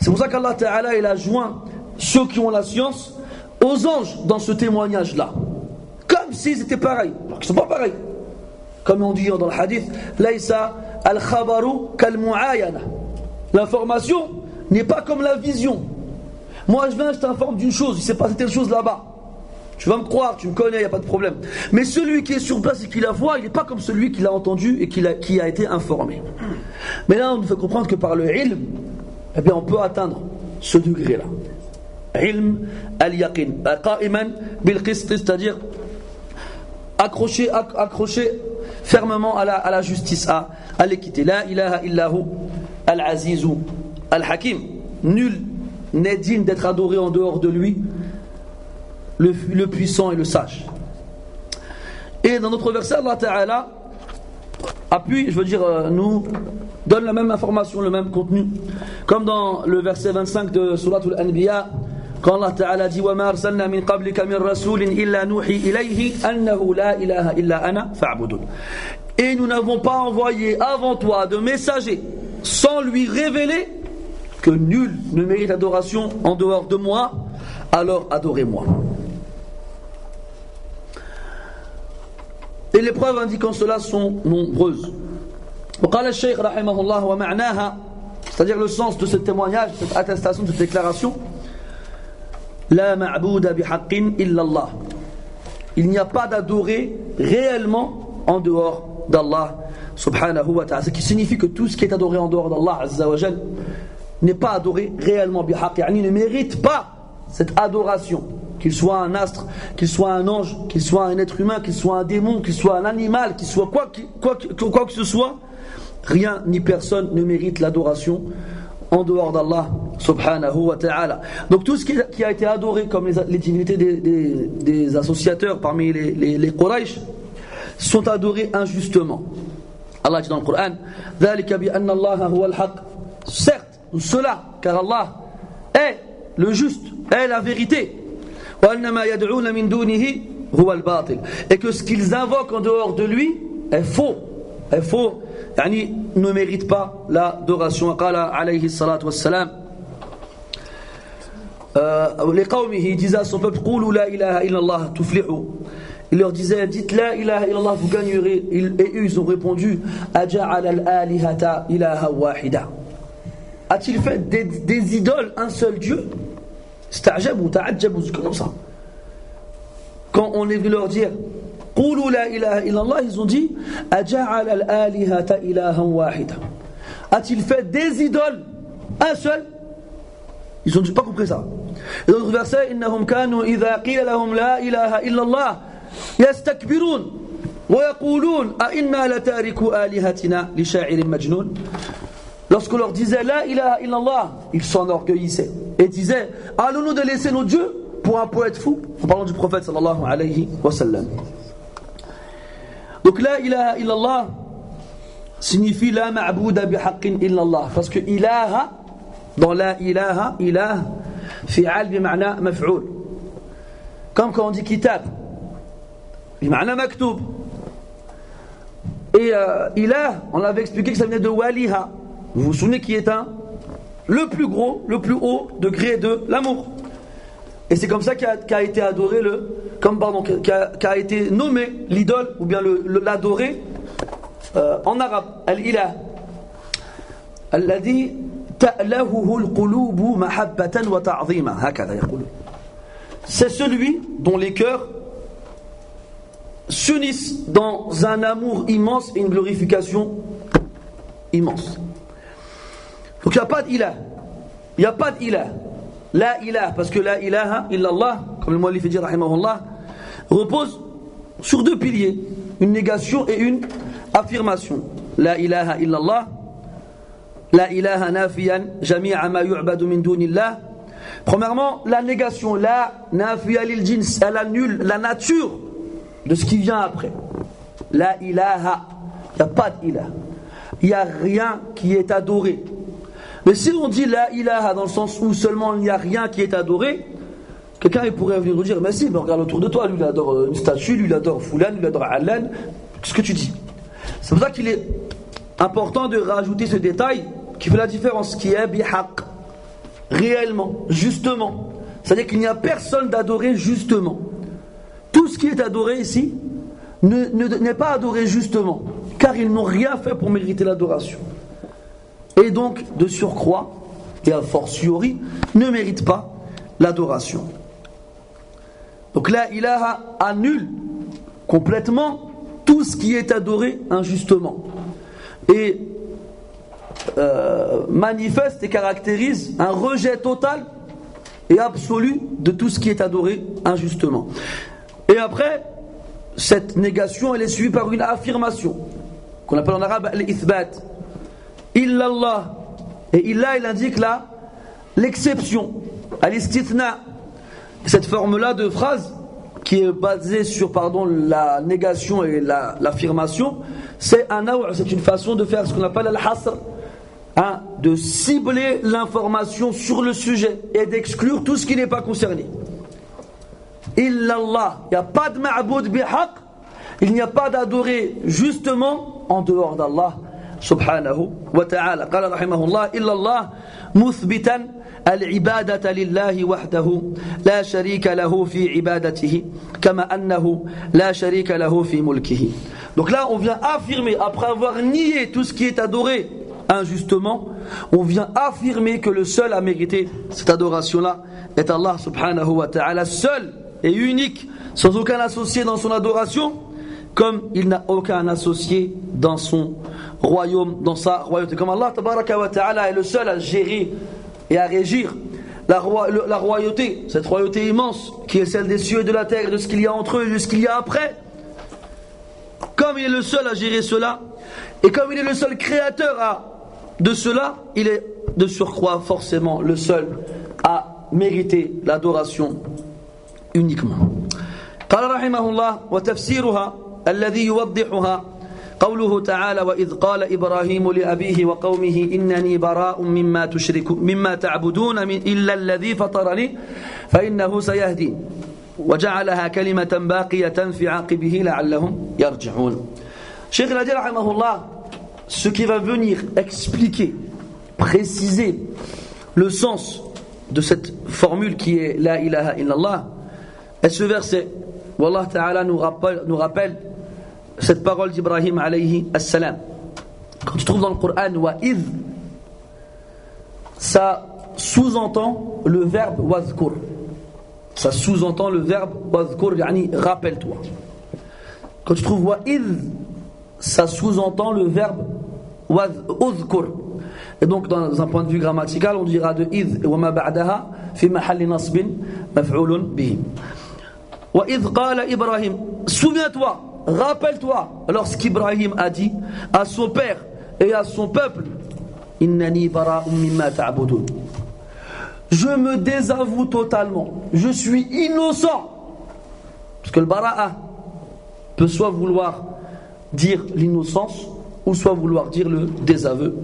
C'est pour ça qu'Allah Ta'ala, il a joint ceux qui ont la science aux anges dans ce témoignage-là. Comme s'ils étaient pareils. Alors qu'ils ne sont pas pareils. Comme on dit dans le hadith, Laysa al-khabaru kal-mu'ayana. L'information n'est pas comme la vision. Moi je viens, je t'informe d'une chose, il s'est passé telle chose là-bas. Tu vas me croire, tu me connais, il n'y a pas de problème. Mais celui qui est sur place et qui la voit, il n'est pas comme celui qui l'a entendu et qui a été informé. Mais là, on nous fait comprendre que par le ilm, eh bien, on peut atteindre ce degré-là. Ilm al-yaqin. Qa'iman bil-qist, c'est-à-dire accroché fermement à la justice, à l'équité. La ilaha illahu al-azizu al-hakim. Nul n'est digne d'être adoré en dehors de lui, le puissant et le sage. Et dans notre verset, Allah Ta'ala nous donne la même information, le même contenu, comme dans le verset 25 de Surat Al-Anbiya, quand Allah Ta'ala dit وَمَا أَرْسَلْنَا مِنْ قَبْلِكَ مِنْ رَسُولٍ إِلَّا نُوحِي إِلَيْهِ أَنَّهُ لَا إِلَهَ إِلَّا أَنَا فَاعْبُدُونِ. Et nous n'avons pas envoyé avant toi de messager sans lui révéler que nul ne mérite adoration en dehors de moi, alors adorez-moi. Et les preuves indiquant cela sont nombreuses. وقال الشيخ رحمه الله ومعناها, c'est-à-dire le sens de ce témoignage, cette attestation, de cette déclaration, لا معبود بحق إلا الله. Il n'y a pas d'adoré réellement en dehors d'Allah subhanahu wa ta'ala. Ce qui signifie que tout ce qui est adoré en dehors d'Allah azza wa jal n'est pas adoré réellement bihaq, yani ne mérite pas cette adoration. Qu'il soit un astre, qu'il soit un ange, qu'il soit un être humain, qu'il soit un démon, qu'il soit un animal, qu'il soit quoi que ce soit, rien ni personne ne mérite l'adoration en dehors d'Allah subhanahu wa ta'ala. Donc tout ce qui a été adoré comme les divinités des associateurs parmi les Quraysh sont adorés injustement. Allah dit dans le Coran, ذَلِكَ بِأَنَّ اللَّهَ هُوَ الْحَقِّ. Certes, cela, car Allah est le juste, est la vérité. وَأَنَّمَا يَدْعُونَ مِن دُونِهِ هُوَ الْبَاطِلِ. Et que ce qu'ils invoquent en dehors de lui est faux. Est faux, yani ne mérite pas l'adoration. قال عليه الصلاة والسلام لقومه, il disait à son peuple قولوا لا إله إلا الله تفلحوا. Il leur disait, dites la ilaha illallah, vous gagnerez. Et eux ils ont répondu, أَجَعَلَ الْآلِهَةَ إِلَهًا وَاحِدًا. A-t-il fait des idoles un seul Dieu? Sta'jab ou ta'ajjab ou comme ça. Quand on est venu leur dire قولوا لا إله إلا الله, ils ont dit أَجَعَلَ الْآلِهَةَ إِلَهًا وَاحِدًا. A-t-il fait des idoles un seul? Ils n'ont pas compris ça. Et dans le verset, إِنَّهُمْ كَانُوا إِذَا قِيلَ لَهُمْ لَا إِلَهَ إِلَّا اللَّهِ يَسْتَكْبِرُونَ وَيَقُولُونَ أَإِنَّا لَتَارِكُوا آلِهَتِنَا لِشَاعِرٍ مَجْنُونٍ. Lorsqu'on leur disait la ilaha illallah, ils s'enorgueillissaient et disaient, allons-nous de laisser nos dieux pour un poète fou? En parlant du prophète sallallahu alayhi wa sallam. Donc la ilaha illallah signifie la ma'bouda bihaqqin illallah, parce que ilaha, dans la ilaha, ilah fi'al bima'na maf'ul, comme quand on dit kitab bima'na maktoub. Et ilah, on avait expliqué que ça venait de waliha. Vous vous souvenez qui est le plus gros, le plus haut degré de l'amour. Et c'est comme ça qu'a été adoré qu'a été nommé l'idole, ou bien l'adoré en arabe, al-ilah. Alladhi ta'lahuhu al-qulubu mahabbatan wa ta'zima, hakadha yaqulu. C'est celui dont les cœurs s'unissent dans un amour immense et une glorification immense. Donc il n'y a pas d'ilah. Il n'y a pas d'ilah. La ilah, parce que la ilaha illallah, comme le muallif dit rahimahullah, repose sur deux piliers, une négation et une affirmation. La ilaha illallah, La ilaha nafiyan jami'a ma yu'badu min dunillah. Premièrement, la négation, la nafiya lil jins, elle annule la nature de ce qui vient après. La ilaha, il n'y a pas d'ilah. Il n'y a rien qui est adoré. Mais si on dit la ilaha dans le sens où seulement il n'y a rien qui est adoré, quelqu'un il pourrait venir nous dire, mais si, mais regarde autour de toi, lui il adore une statue, lui il adore Foulan, lui il adore Allan, qu'est-ce que tu dis? C'est pour ça qu'il est important de rajouter ce détail qui fait la différence, qui est bihaq, réellement, justement. C'est-à-dire qu'il n'y a personne d'adoré justement. Tout ce qui est adoré ici n'est pas adoré justement, car ils n'ont rien fait pour mériter l'adoration. Et donc, de surcroît, et a fortiori, ne mérite pas l'adoration. Donc la ilaha annule complètement tout ce qui est adoré injustement. Et manifeste et caractérise un rejet total et absolu de tout ce qui est adoré injustement. Et après, cette négation, elle est suivie par une affirmation, qu'on appelle en arabe l'ithbat. Illallah. Et illa, il indique là l'exception, al-istithna. Cette forme-là de phrase qui est basée sur la négation et l'affirmation, c'est une façon de faire ce qu'on appelle al-hasr, de cibler l'information sur le sujet et d'exclure tout ce qui n'est pas concerné. Illallah, il n'y a pas de ma'boud bihaq, il n'y a pas d'adoré justement en dehors d'Allah subhanahu wa ta'ala. Qala rahimahullah, illallah muthbitan العبادة لله وحده لا شريك له في عبادته كما أنه لا شريك له في ملكه. Donc là on vient affirmer, après avoir nié tout ce qui est adoré injustement, on vient affirmer que le seul à mériter cette adoration là est Allah subhanahu wa ta'ala, seul et unique, sans aucun associé dans son adoration, comme il n'a aucun associé dans son royaume, dans sa royauté. Comme Allah tabaraka wa ta'ala est le seul à gérer et à régir la royauté, cette royauté immense qui est celle des cieux et de la terre, de ce qu'il y a entre eux et de ce qu'il y a après. Comme il est le seul à gérer cela, et comme il est le seul créateur de cela, il est de surcroît forcément le seul à mériter l'adoration uniquement. قال رحمه الله وتفسيرها الذي يوضحها قوله تعالى وإذ قال إبراهيم لأبيه وقومه إنني براء مما تعبدون إلا الذي فطرني فإنه سيهدين وجعلها كلمة باقية في عقبه لعلهم يرجعون. Cheikh Al-Hadi rahimahullah, ce qui va venir expliquer, préciser le sens de cette formule qui est La ilaha illallah est ce verset où Allah Ta'ala nous rappelle cette parole d'Ibrahim alayhi as-salam. Quand tu trouves dans le Coran wa idh, ça sous-entend le verbe wadhkur. Ça sous-entend le verbe wadhkur, yani rappelle-toi. Quand tu trouves wa idh, ça sous-entend le verbe udhkur. Et donc dans un point de vue grammatical, on dira de idh wa ma ba'daha fi mahalli nasbin maf'ulun bihi. Wa idh qala Ibrahim, souviens-toi, rappelle-toi lorsqu'Ibrahim a dit à son père et à son peuple, Innani bara'un mimma ta'budun. Je me désavoue totalement, je suis innocent. Parce que le bara'a peut soit vouloir dire l'innocence ou soit vouloir dire le désaveu.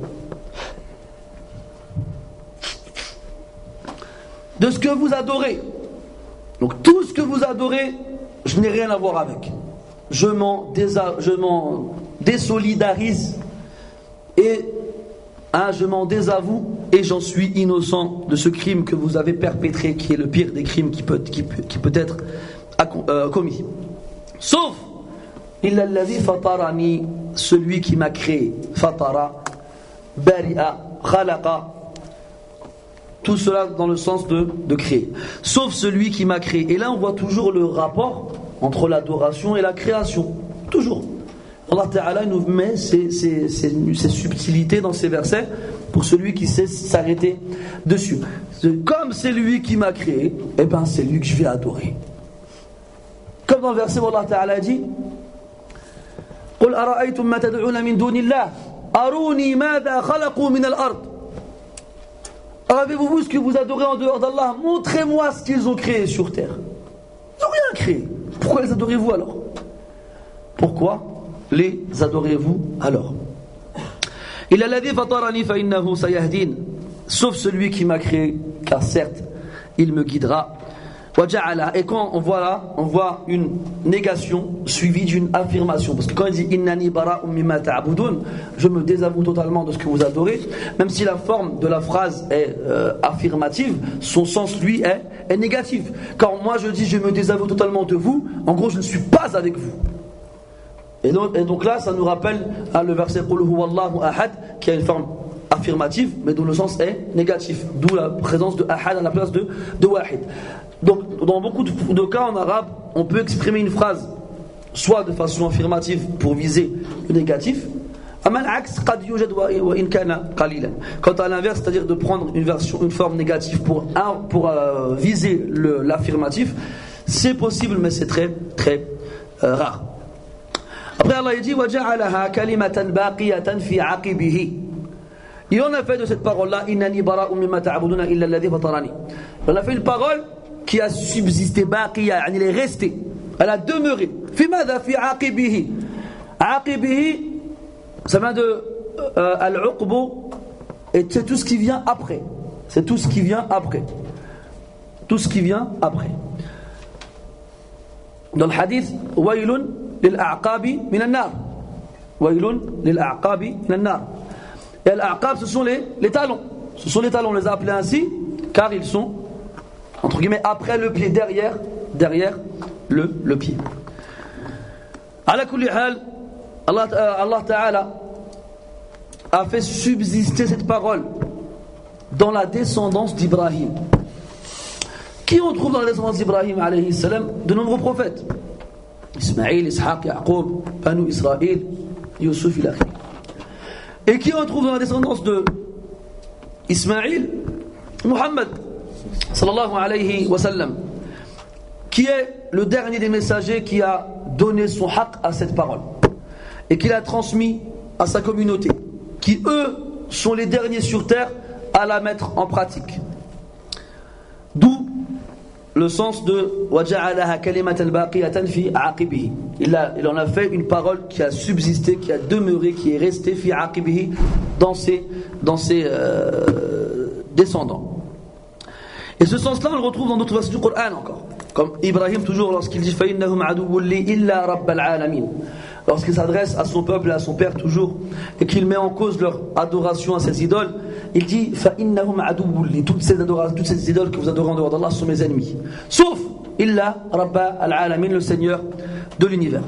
De ce que vous adorez. Donc tout ce que vous adorez, je n'ai rien à voir avec. Je m'en désolidarise et je m'en désavoue et j'en suis innocent de ce crime que vous avez perpétré, qui est le pire des crimes qui peut être commis. Sauf illa alladhi fatarani, celui qui m'a créé, fatara, bari'a, khalaqa, tout cela dans le sens de créer. Sauf celui qui m'a créé. Et là on voit toujours le rapport entre l'adoration et la création. Toujours. Allah Ta'ala nous met ces subtilités dans ces versets pour celui qui sait s'arrêter dessus. Comme c'est lui qui m'a créé, eh ben c'est lui que je vais adorer. Comme dans le verset où Allah Ta'ala dit قُلْ أَرَأَيْتُمْ مَا تَدْعُونَ مِن دُونِ اللَّهِ Aruni mada khalaqu min al-ard. Avez-vous vu ce que vous adorez en dehors d'Allah? Montrez-moi ce qu'ils ont créé sur terre. Ils n'ont rien créé. Pourquoi les adorez-vous alors? Pourquoi les adorez-vous alors? Illa alladhi fatarani fa innahu sayahdin. Sauf celui qui m'a créé, car certes, il me guidera. Et quand on voit là, on voit une négation suivie d'une affirmation. Parce que quand il dit Innani bara'um mimma ta'budun, je me désavoue totalement de ce que vous adorez, même si la forme de la phrase est affirmative, son sens lui est négatif. Quand moi je dis je me désavoue totalement de vous, en gros je ne suis pas avec vous. Et donc là ça nous rappelle le verset Qul huwallahu ahad, qui a une forme affirmative, mais dont le sens est négatif, d'où la présence de ahad à la place de wahid. Donc dans beaucoup de cas en arabe, on peut exprimer une phrase soit de façon affirmative pour viser le négatif, quant à l'inverse, c'est-à-dire de prendre une forme négative pour viser l'affirmatif, c'est possible, mais c'est très très rare. Après Allah dit وَجَعَلَهَا كَلِمَةً بَاقِيَةً فِي عَقِبِهِ. Il en a fait de cette parole-là إِنَّنِي بَرَاءٌ مِّمَّا تَعْبُدُونَ إِلَّا الَّذِي فَطَرَنِي. Il en a fait une parole qui a subsisté, باقية, elle est restée, elle a demeuré. في ماذا؟ في عَقِبِهِ. عَقِبِهِ, ça vient de al-uqbu, et c'est tout ce qui vient après. C'est tout ce qui vient après. Tout ce qui vient après. Dans le hadith, وَيْلٌ لِلْأَعْقَابِ مِنَ النَّارِ. وَيْلٌ لِلْأَعْقَابِ مِنَ النَّارِ. Et al-a'qab, ce sont les talons. Ce sont les talons, on les a appelés ainsi car ils sont, entre guillemets, après le pied, derrière le pied. Ala kulli hal, Allah Ta'ala a fait subsister cette parole dans la descendance d'Ibrahim. Qui on trouve dans la descendance d'Ibrahim alayhi salam? De nombreux prophètes. Ismaïl, Ishaq, Yaqub, Banu Israël, Yusuf, il a fait. Et qui on trouve dans la descendance de Ismaïl? Muhammad sallallahu alayhi wa sallam, qui est le dernier des messagers qui a donné son haqq à cette parole et qui l'a transmis à sa communauté, qui eux sont les derniers sur terre à la mettre en pratique. D'où le sens de وَجَعَلَهَا كَلِمَةً بَاقِيَةً فِي عَقِبِهِ. Il en a fait une parole qui a subsisté, qui a demeuré, qui est restée فِي عَقِبِهِ dans ses descendants. Et ce sens-là, on le retrouve dans d'autres versets du Coran encore. Comme Ibrahim, toujours lorsqu'il dit فَإِنَّهُمْ عَدُوٌّ لِّي إِلَّا رَبَّ الْعَالَمِينَ. Lorsqu'il s'adresse à son peuple et à son père toujours, et qu'il met en cause leur adoration à ces idoles, il dit فَإِنَّهُمْ عَدُوٌّ لِّي. Toutes ces idoles que vous adorez en dehors d'Allah sont mes ennemis. Sauf إِلَّا رَبَّ الْعَالَمِينَ, le Seigneur de l'univers.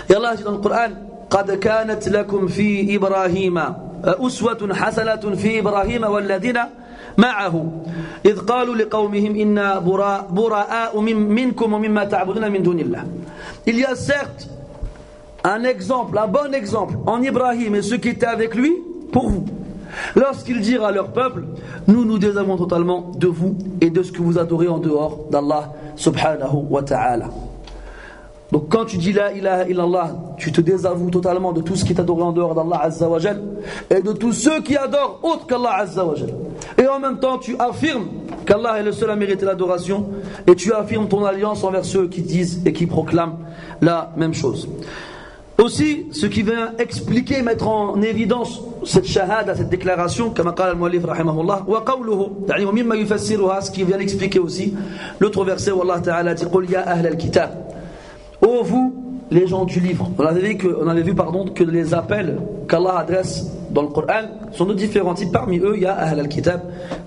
Et Allah dit dans le Coran قَدْ كَانَتْ لَكُمْ فِي إِبْرَاهِيمَ أُسْوَةٌ حَسَنَةٌ فِي إِبْرَاهِيمَ وَالَّذِينَ معه إذ قالوا لقومهم إنا براء منكم ومما تعبدون من دون الله. Il y a certes un exemple, un bon exemple en Ibrahim et ceux qui étaient avec lui pour vous. Lorsqu'ils dirent à leur peuple, nous nous désavouons totalement de vous et de ce que vous adorez en dehors d'Allah subhanahu wa ta'ala. Donc quand tu dis la ilaha illallah, tu te désavoues totalement de tout ce qui est adoré en dehors d'Allah azza wa jal et de tous ceux qui adorent autre qu'Allah azza wa jal. Et en même temps tu affirmes qu'Allah est le seul à mériter l'adoration et tu affirmes ton alliance envers ceux qui disent et qui proclament la même chose. Aussi, ce qui vient expliquer, mettre en évidence cette shahada, cette déclaration, comme قال المؤلف رحمه الله وقوله يعني ومما يفسرها, ce qui vient expliquer aussi l'autre verset où Allah Ta'ala dit قل يا أهل الكتاب. Ô vous, les gens du livre. On avait vu que les appels qu'Allah adresse dans le Coran sont de différents types. Parmi eux, il y a Ahl al-Kitab.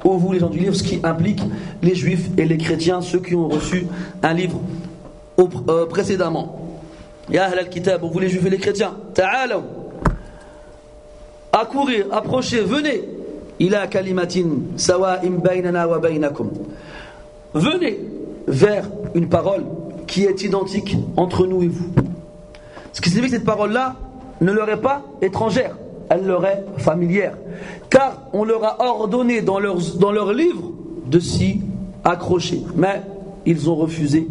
Ô vous, les gens du livre, ce qui implique les juifs et les chrétiens, ceux qui ont reçu un livre précédemment. Ya Ahl al-Kitab, ô vous, les juifs et les chrétiens. Ta'alaw. Accourir, approchez, venez. Ila kalimatin sawa'im baynana wa baynakum. Venez vers une parole qui est identique entre nous et vous. Ce qui signifie que cette parole-là ne leur est pas étrangère, elle leur est familière. Car on leur a ordonné dans leur livre de s'y accrocher. Mais ils ont refusé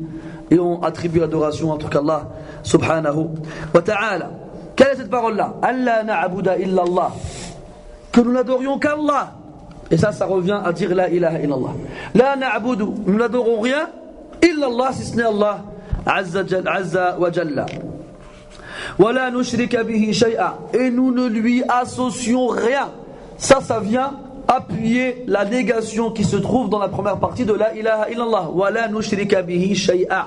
et ont attribué l'adoration à autre qu'Allah subhanahu wa ta'ala. Quelle est cette parole-là? Allah na'buda illa Allah. Que nous n'adorions qu'Allah. Et ça revient à dire la ilaha illallah. La na'budu, nous n'adorons rien, illallah, si ce n'est Allah, azza wa jalla. Wa la nushrika bihi shay'a. Et nous ne lui associons rien. Ça vient appuyer la négation qui se trouve dans la première partie de la ilaha illallah. Wa la nushrika bihi shay'a.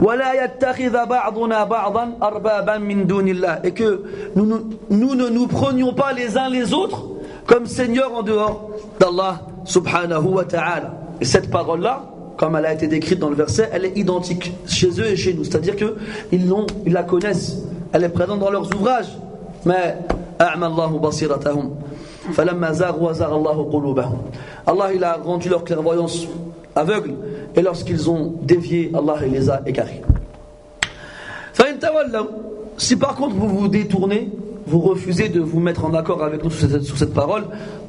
Wa la yattakhidha ba'duna ba'dan arbaban min dunillah. Et que nous ne nous prenions pas les uns les autres comme Seigneur en dehors d'Allah subhanahu wa ta'ala. Et cette parole-là, comme elle a été décrite dans le verset, elle est identique chez eux et chez nous. C'est-à-dire qu'ils la connaissent. Elle est présente dans leurs ouvrages. Mais a'mallahu basiratahum. Falamma zaghu wa zagha Allahu qulubahum. Allah, il a rendu leur clairvoyance aveugle. Et lorsqu'ils ont dévié, Allah, il les a égarés. Fa in tawallaw. Si par contre vous vous détournez, vous refusez de vous mettre en accord avec nous sur cette parole,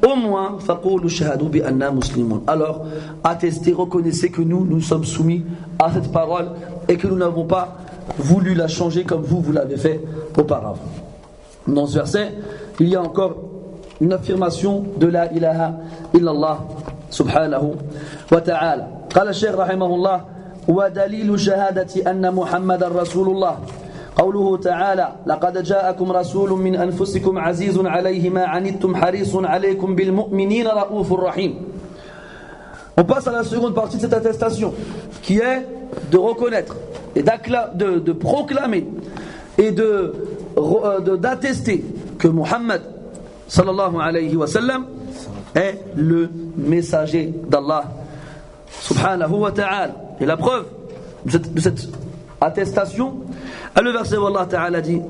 au moins, faqulu shahadu bi anna muslimun. Alors, attestez, reconnaissez que nous sommes soumis à cette parole et que nous n'avons pas voulu la changer comme vous l'avez fait auparavant. Dans ce verset, il y a encore une affirmation de la ilaha illallah subhanahu wa ta'ala. Qala Shaykh rahimahullah wa dalilu shahadati anna Muhammadan Rasulullah. قوله تعالى لقد جاءكم رسول من أنفسكم عزيز عليه ما عنتم حريص عليكم بالمؤمنين رؤوف رحيم. On passe à la seconde partie de cette attestation qui est de reconnaître et de proclamer et d'attester que Muhammad sallallahu alayhi wa sallam est le messager d'Allah subhanahu wa ta'ala. Et la preuve de cette attestation, le verset où Allah Ta'ala dit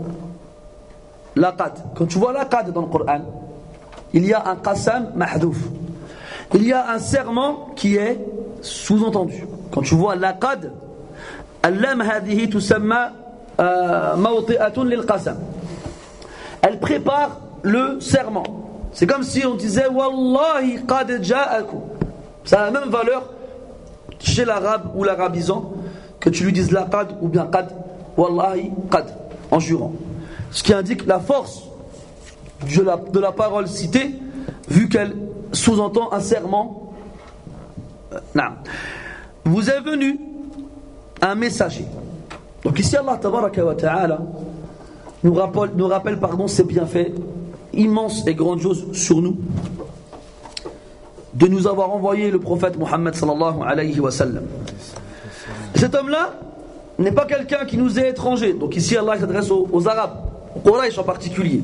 laqad. Quand tu vois laqad dans le Coran, il y a un qasam mahdouf. Il y a un serment qui est sous-entendu. Quand tu vois laqad, allam hadihi tusamma mawti'atun lil qasam. Elle prépare le serment. C'est comme si on disait wallahi qad ja'akum. Ça a la même valeur chez l'arabe ou l'arabisant que tu lui dises laqad ou bien qad. Wallahi qad, en jurant. Ce qui indique la force de la parole citée, vu qu'elle sous-entend un serment. Vous est venu un messager. Donc ici Allah tabaraka wa ta'ala nous rappelle ses bienfaits immenses et grandioses sur nous, de nous avoir envoyé le prophète Muhammad sallallahu alayhi wa sallam. Et cet homme-là n'est pas quelqu'un qui nous est étranger. Donc ici Allah s'adresse aux Arabes, aux Quraysh en particulier.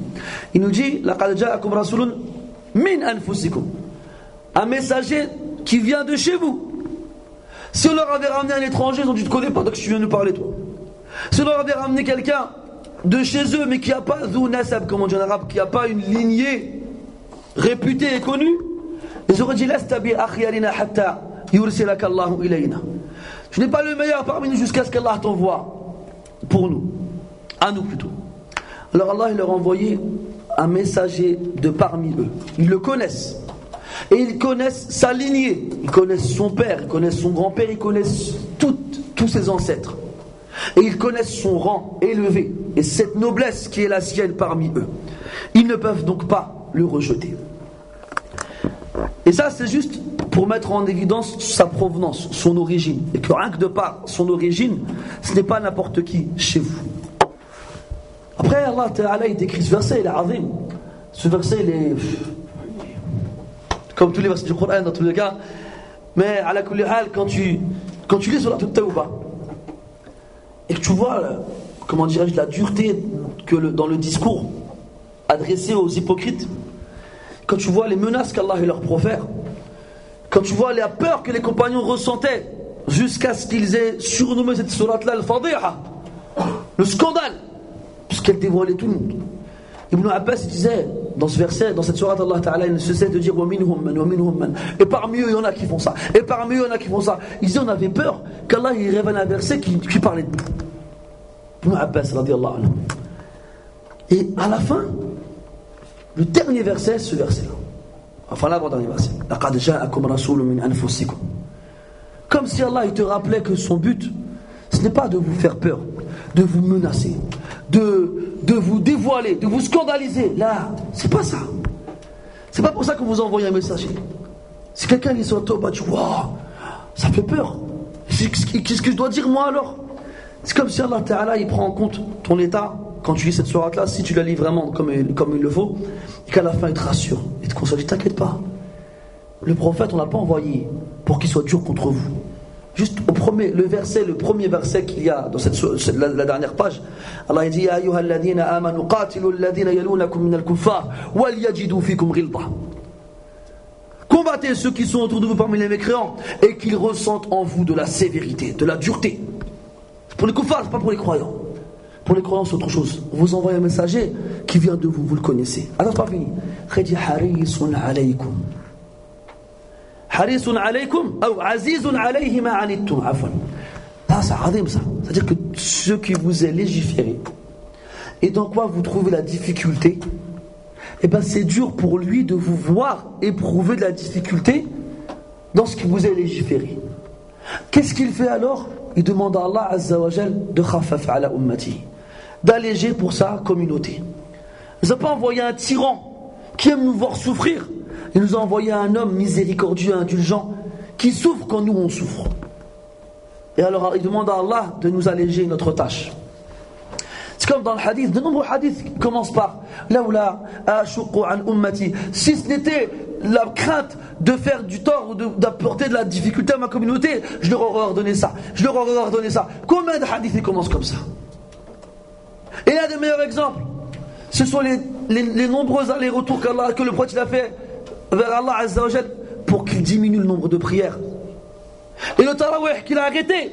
Il nous dit laqad ja'akum rasulun min anfusikum. Un messager qui vient de chez vous. Si on leur avait ramené un étranger, ils ont dit tu ne connais pas, donc tu viens nous parler toi. Si on leur avait ramené quelqu'un de chez eux mais qui n'a pas dhu nasab, comme on dit en arabe, qui n'a pas une lignée réputée et connue, ils auraient dit lasta bi akhyarina hatta yursilaka Allahu ilayna. Tu n'es pas le meilleur parmi nous jusqu'à ce qu'Allah t'envoie pour nous, à nous plutôt. Alors Allah il leur a envoyé un messager de parmi eux. Ils le connaissent. Et ils connaissent sa lignée. Ils connaissent son père, ils connaissent son grand-père, ils connaissent tous ses ancêtres. Et ils connaissent son rang élevé et cette noblesse qui est la sienne parmi eux. Ils ne peuvent donc pas le rejeter. Et ça c'est juste pour mettre en évidence sa provenance, son origine. Et que rien que de par son origine, ce n'est pas n'importe qui chez vous. Après Allah Ta'ala il décrit ce verset, il est azim. Ce verset il est comme tous les versets du Coran dans tous les cas. Mais à la kulli hal, quand tu lis sur la Tawbah et que tu vois, comment dirais-je, la dureté dans le discours adressé aux hypocrites, quand tu vois les menaces qu'Allah leur profère, quand tu vois la peur que les compagnons ressentaient jusqu'à ce qu'ils aient surnommé cette sourate-là al-Fadiha, le scandale, puisqu'elle dévoilait tout le monde. Ibn Abbas disait dans ce verset, dans cette sourate, Allah Ta'ala il ne cessait de dire wa minhum man. Et parmi eux il y en a qui font ça, et parmi eux il y en a qui font ça. Il disait on avait peur qu'Allah il révèle un verset qui parlait de nous. Ibn Abbas radiyallahu anhu. Et à la fin, le dernier verset, ce verset-là. Enfin l'avant-dernier verset. Laqad ja'akum rasulun min anfusikum. Comme si Allah il te rappelait que son but, ce n'est pas de vous faire peur, de vous menacer, de vous dévoiler, de vous scandaliser. Là, c'est pas ça. C'est pas pour ça qu'on vous envoie un messager. Si quelqu'un dit sur toi, bah tu vois, ça fait peur. Qu'est-ce que je dois dire moi alors? C'est comme si Allah Ta'ala il prend en compte ton état quand tu lis cette sourate là, si tu la lis vraiment comme il le faut, et qu'à la fin il te rassure, il te console, t'inquiète pas. Le prophète on l'a pas envoyé pour qu'il soit dur contre vous. Juste le premier verset qu'il y a dans la dernière page, Allah dit ya ayyuhal ladhina amanu qatilu alladhina yalunakum minal kuffar wal yajidu fikum ghilza. Combattez ceux qui sont autour de vous parmi les mécréants et qu'ils ressentent en vous de la sévérité, de la dureté. Pour les kuffars, c'est pas pour les croyants. Pour les croyants, c'est autre chose. On vous envoie un messager qui vient de vous, vous le connaissez. Attends, c'est pas fini. Khadi harisun alaykum. Harisun alaykum ou azizun alayhi ma anittum afwan. Ah, c'est azim ça. C'est-à-dire que ce qui vous est légiféré et dans quoi vous trouvez la difficulté, eh ben c'est dur pour lui de vous voir éprouver de la difficulté dans ce qui vous est légiféré. Qu'est-ce qu'il fait alors? Il demande à Allah Azza wa Jal de khafaf ala ummati, d'alléger pour sa communauté. Il nous a pas envoyé un tyran qui aime nous voir souffrir. Il nous a envoyé un homme miséricordieux, indulgent, qui souffre quand nous on souffre. Et alors il demande à Allah de nous alléger notre tâche. C'est comme dans le hadith, de nombreux hadiths commencent par Laoula ashuqu an ummati. Si ce n'était la crainte de faire du tort ou d'apporter de la difficulté à ma communauté, je leur aurais ordonné ça. Combien de hadiths commencent comme ça? Et l'un des meilleurs exemples, ce sont les nombreux allers-retours que le prophète a fait vers Allah Azza wa Jal pour qu'il diminue le nombre de prières. Et le tarawih qu'il a arrêté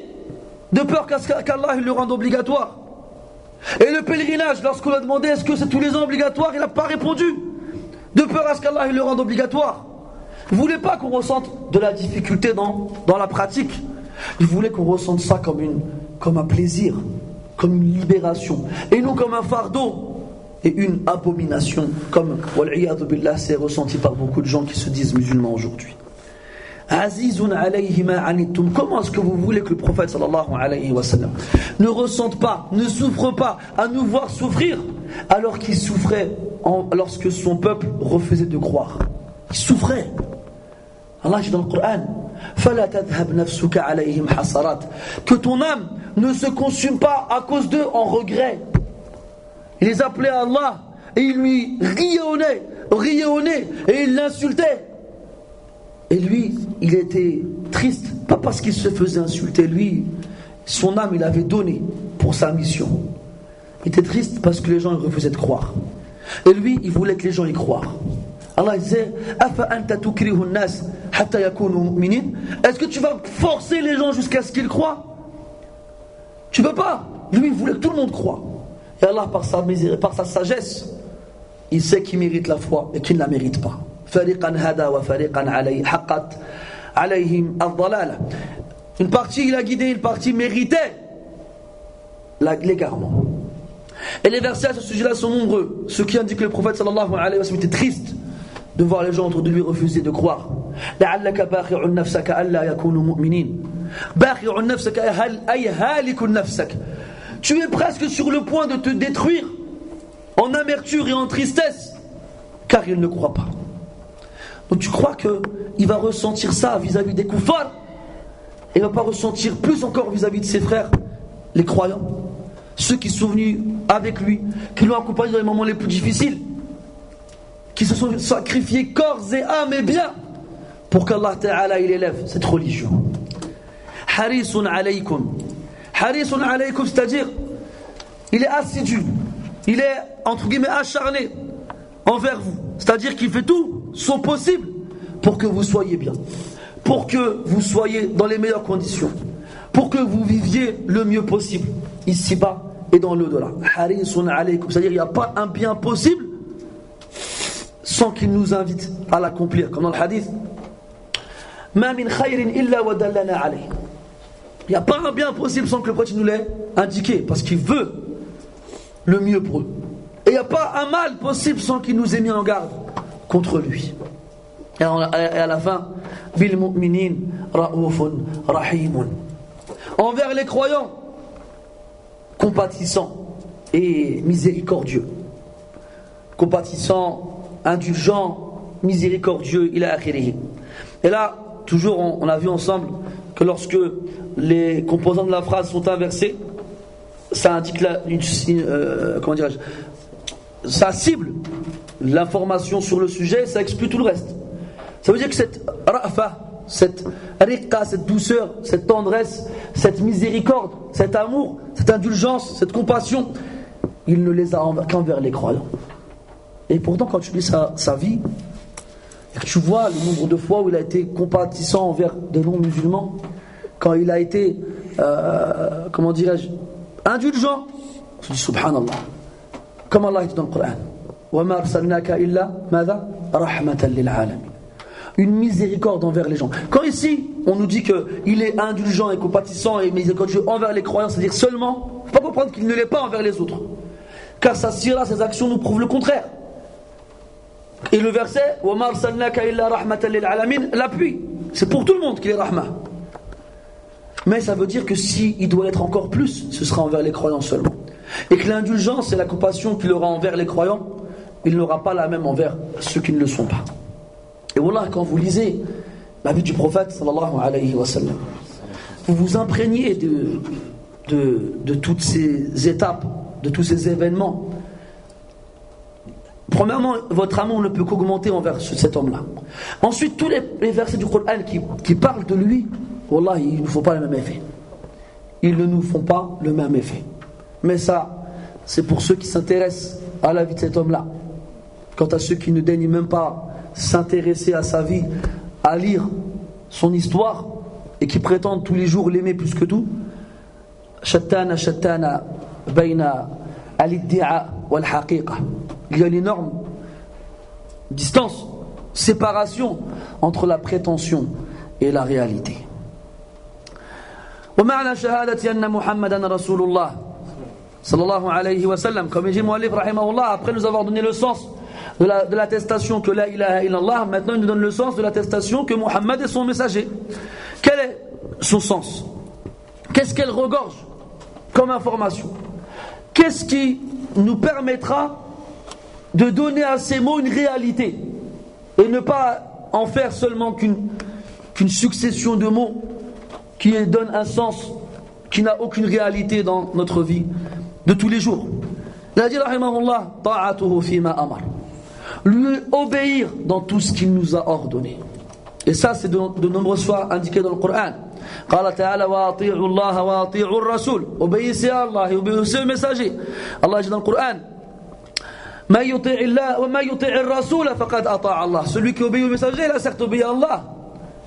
de peur qu'Allah le rende obligatoire. Et le pèlerinage, lorsqu'on lui a demandé est-ce que c'est tous les ans obligatoire, il n'a pas répondu. De peur à ce qu'Allah le rende obligatoire. Il ne voulait pas qu'on ressente de la difficulté dans la pratique. Il voulait qu'on ressente ça comme un plaisir, comme une libération, et non comme un fardeau et une abomination, comme wal'iyadu billah, c'est ressenti par beaucoup de gens qui se disent musulmans aujourd'hui. Azizun alayhi ma anittum. Comment est-ce que vous voulez que le prophète sallallahu alayhi wa sallam ne ressente pas, ne souffre pas à nous voir souffrir alors qu'il souffrait lorsque son peuple refusait de croire? Il souffrait. Allah dit dans le Coran Fala tadhhab nafsuka alayhim hasarat, que ton âme ne se consume pas à cause d'eux en regret. Il les appelait à Allah et il lui riait au nez et il l'insultait. Et lui, il était triste, pas parce qu'il se faisait insulter, lui, son âme, il avait donné pour sa mission. Il était triste parce que les gens refusaient de croire. Et lui, il voulait que les gens y croient. Allah disait Afa anta tukrihu an-nas hatta yakunu mu'minin. Est-ce que tu vas forcer les gens jusqu'à ce qu'ils croient? Tu peux pas. Lui, il voulait que tout le monde croie. Et Allah, par sa sagesse, il sait qui mérite la foi et qui ne la mérite pas. Fariqan hada wa fariqan haqqat alayhim ad-dalalah. Une partie il a guidé, une partie méritait l'égarement. Et les versets à ce sujet-là sont nombreux. Ce qui indique que le prophète sallallahu alayhi wa sallam était triste de voir les gens autour de lui refuser de croire. La'allaka bakhi'un nafsaka alla yakunu mu'minin. Bakhi'un nafsaka ay halikun nafsak. Tu es presque sur le point de te détruire en amertume et en tristesse car il ne croit pas. Donc tu crois qu'il va ressentir ça vis-à-vis des kuffars et il ne va pas ressentir plus encore vis-à-vis de ses frères, les croyants, ceux qui sont venus avec lui, qui l'ont accompagné dans les moments les plus difficiles, qui se sont sacrifiés corps et âme et bien pour qu'Allah Ta'ala il élève cette religion. Harisun alaykum. Harisun alaykum, c'est-à-dire il est assidu, il est entre guillemets acharné envers vous, c'est-à-dire qu'il fait tout son possible pour que vous soyez bien, pour que vous soyez dans les meilleures conditions, pour que vous viviez le mieux possible ici-bas et dans l'au-delà. Harisun alaykum, c'est-à-dire il n'y a pas un bien possible sans qu'il nous invite à l'accomplir, comme dans le hadith Ma min khayrin illa wa dallana alayh. Il n'y a pas un bien possible sans que le prophète nous l'ait indiqué, parce qu'il veut le mieux pour eux. Et il n'y a pas un mal possible sans qu'il nous ait mis en garde contre lui. Et à la fin, bil mu'minin ra'ufun rahimun. Envers les croyants, compatissant et miséricordieux, compatissant, indulgent, miséricordieux, il a akhirih. Et là, toujours on a vu ensemble que lorsque les composants de la phrase sont inversés, ça indique comment dirais-je, ça cible l'information sur le sujet, ça exclut tout le reste. Ça veut dire que cette ra'fa, cette riqqa, cette douceur, cette tendresse, cette miséricorde, cet amour, cette indulgence, cette compassion, il ne les a qu'envers les croyants. Et pourtant, quand tu lis sa vie, tu vois le nombre de fois où il a été compatissant envers des non-musulmans, quand il a été, comment dirais-je, indulgent. On se dit subhanallah. Comme Allah dit dans le Coran, وَمَا أَرْسَلْنَاكَ إِلَّا مَاذَا رَحْمَةً لِلْعَالَمِينَ. Une miséricorde envers les gens. Quand ici, on nous dit qu'il est indulgent et compatissant et miséricordieux envers les croyants, c'est-à-dire seulement, il ne faut pas comprendre qu'il ne l'est pas envers les autres. Car sa sira, ses actions nous prouvent le contraire. Et le verset وَمَا أَرْسَلْنَاكَ إِلَّا رَحْمَةً لِلْعَالَمِينَ l'appuie. C'est pour tout le monde qu'il est rahma. Mais ça veut dire que si il doit être encore plus, ce sera envers les croyants seulement. Et que l'indulgence et la compassion qu'il aura envers les croyants, il n'aura pas la même envers ceux qui ne le sont pas. Et voilà, quand vous lisez la vie du prophète sallallahu alayhi wa sallam, vous vous imprégnez de toutes ces étapes, de tous ces événements. Premièrement, votre amour ne peut qu'augmenter envers cet homme-là. Ensuite, tous les versets du Coran qui parlent de lui, wallah, ils ne nous font pas le même effet. Ils ne nous font pas le même effet. Mais ça, c'est pour ceux qui s'intéressent à la vie de cet homme-là. Quant à ceux qui ne daignent même pas s'intéresser à sa vie, à lire son histoire, et qui prétendent tous les jours l'aimer plus que tout, shattana bayna al-iddi'a wal-haqiqa. Il y a une énorme distance, séparation entre la prétention et la réalité. ومعنى شهادة أن محمدا رسول الله صلى الله عليه وسلم, comme il dit Mu'allif rahimahullah, après nous avoir donné le sens de l'attestation que la ilaha illallah, maintenant il nous donne le sens de l'attestation que Muhammad est son messager. Quel est son sens? Qu'est-ce qu'elle regorge comme information? Qu'est-ce qui nous permettra de donner à ces mots une réalité et ne pas en faire seulement qu'une succession de mots qui donne un sens qui n'a aucune réalité dans notre vie de tous les jours? Il a dit rahimahullah, ta'atuhu fima amar, lui obéir dans tout ce qu'il nous a ordonné. Et ça, c'est de nombreuses fois indiqué dans le Coran. قال تعالى وأطيعوا الله وأطيعوا الرسول, obéissez à Allah et obéissez au messager. Allah dit dans le Coran, ما يطيع الله وما يطيع الرسول فقد أطاع الله, celui qui obéit au messager, il a certes obéi à Allah.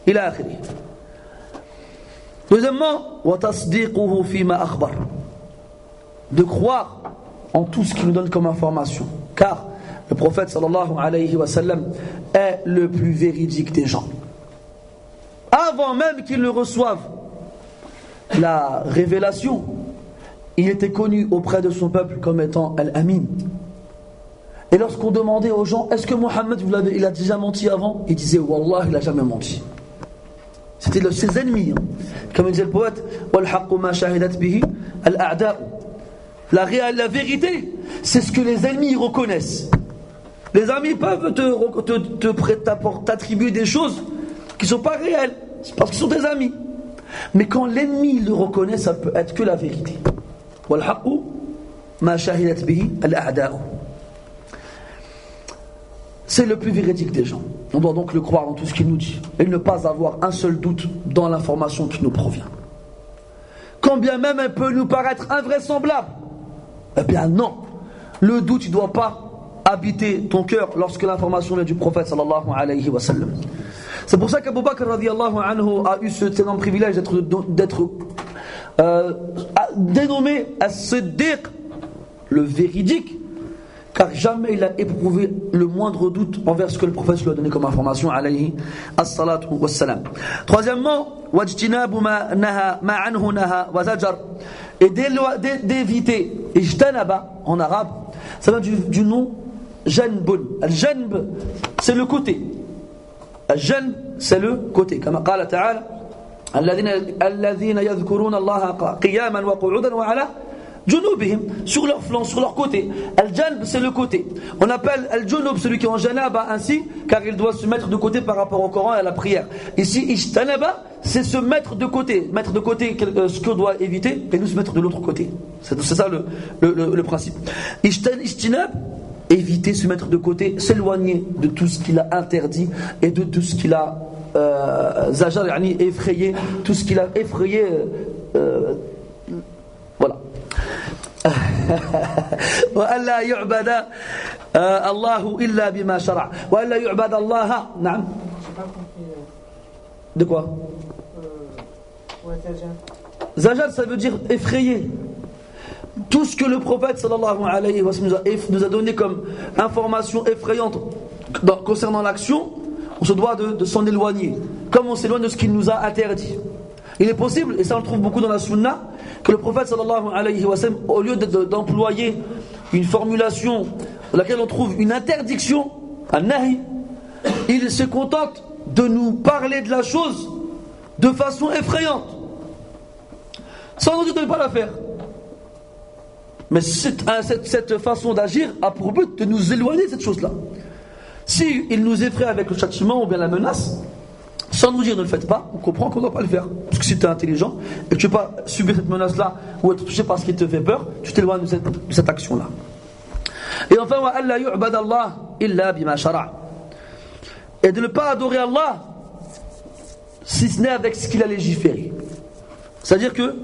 إلى آخره. Deuxièmement, وتصديقه فيما أخبر, de croire en tout ce qu'il nous donne comme information, car le prophète sallallahu alayhi wa sallam est le plus véridique des gens. Avant même qu'il ne reçoive la révélation, il était connu auprès de son peuple comme étant Al-Amin. Et lorsqu'on demandait aux gens, est-ce que Mohammed, il a déjà menti avant? Il disait, Wallah, il n'a jamais menti. C'était ses ennemis. Comme disait le poète, وَالْحَقُّ مَا شَهِدَتْ بِهِ الْأَعْدَاءُ. La vérité, c'est ce que les ennemis reconnaissent. Les amis peuvent t'attribuer des choses qui ne sont pas réelles, c'est parce qu'ils sont tes amis. Mais quand l'ennemi le reconnaît, ça peut être que la vérité. وَالْحَقُّ مَا شَهِدَتْ بِهِ الْأَعْدَاءُ. C'est le plus véridique des gens. On doit donc le croire dans tout ce qu'il nous dit et ne pas avoir un seul doute dans l'information qui nous provient. Quand bien même elle peut nous paraître invraisemblable, eh bien non, le doute ne doit pas habiter ton cœur lorsque l'information vient du prophète sallallahu alayhi wa sallam. C'est pour ça qu'Abu Bakr radiyallahu anhu a eu cet énorme privilège d'être dénommé as-Siddiq, le véridique, car jamais il a éprouvé le moindre doute envers ce que le prophète lui a donné comme information alayhi as-salatu was-salam. Troisièmement, wajtinabu ma anhu naha wa zajar, et d'éviter, ijtanaba en arabe, ça vient du nom janbun. Al-janb, c'est le côté. Al-janb, c'est le côté. Comme قال تعالى الذين يذكرون الله قياما وقعودا وعلى junubihim, sur leur flanc, sur leur côté. Al-janb, c'est le côté. On appelle al-junub celui qui est en janaba ainsi, car il doit se mettre de côté par rapport au Coran et à la prière. Ici, ijtanaba, c'est se mettre de côté ce qu'on doit éviter et nous se mettre de l'autre côté. C'est ça le principe. Ijtinab, éviter, se mettre de côté, s'éloigner de tout ce qu'il a interdit et de tout ce qu'il a zajar, yani effrayé, tout ce qu'il a effrayé, voilà. وألا يعبد الله إلا بما شرع وألا يعبد الله نعم. De quoi? Zajar, ça veut dire effrayer. Tout ce que le prophète sallallahu alayhi wa sallam nous a donné comme information effrayante concernant l'action, on se doit de s'en éloigner, comme on s'éloigne de ce qu'il nous a interdit. Il est possible, et ça on le trouve beaucoup dans la sunna, que le prophète sallallahu alayhi wa sallam, au lieu d'employer une formulation dans laquelle on trouve une interdiction, un nahi, il se contente de nous parler de la chose de façon effrayante, sans nous dire de ne pas la faire. Mais cette façon d'agir a pour but de nous éloigner de cette chose-là. Si il nous effraie avec le châtiment ou bien la menace, sans nous dire ne le faites pas, on comprend qu'on ne doit pas le faire. Parce que si tu es intelligent et que tu ne veux pas subir cette menace-là ou être touché par ce qui te fait peur, tu t'éloignes de cette action-là. Et enfin, وَأَلَّا يُعْبَدَ اللَّهِ إِلَّا بِمَا شَرَعَ. Et de ne pas adorer Allah si ce n'est avec ce qu'il a légiféré. C'est-à-dire que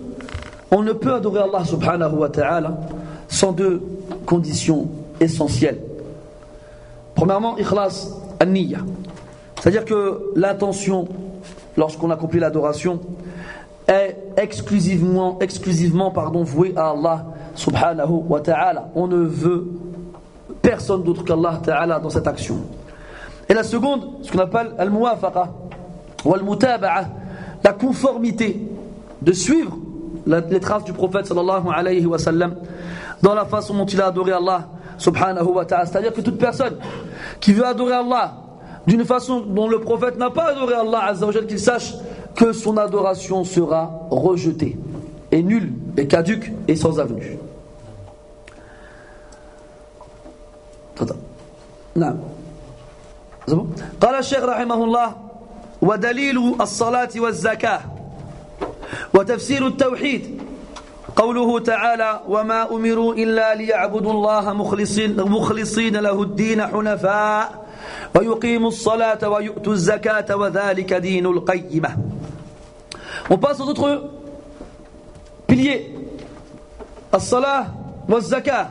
on ne peut adorer Allah subhanahu wa ta'ala sans deux conditions essentielles. Premièrement, ikhlas an-niyya. C'est-à-dire que l'intention, lorsqu'on accomplit l'adoration, est exclusivement vouée à Allah subhanahu wa ta'ala. On ne veut personne d'autre qu'Allah ta'ala dans cette action. Et la seconde, ce qu'on appelle al-muwafaqa ou al-mutaba'a, la conformité, de suivre les traces du prophète sallallahu alayhi wa sallam dans la façon dont il a adoré Allah subhanahu wa ta'ala. C'est-à-dire que toute personne qui veut adorer Allah d'une façon dont le prophète n'a pas adoré Allah azza wa jalla, qu'il sache que son adoration sera rejetée et nulle et caduque et sans avenue. نعم. قال الشيخ رحمه الله ودليل الصلاة والزكاة وتفسير التوحيد قوله تعالى وما أمروا إلا ليعبدوا الله مخلصين له الدين حنفاء ويقيموا الصلاة ويؤتوا الزكاة وذلك دين القيمة. On passe aux autres piliers. As-salah wa zakah,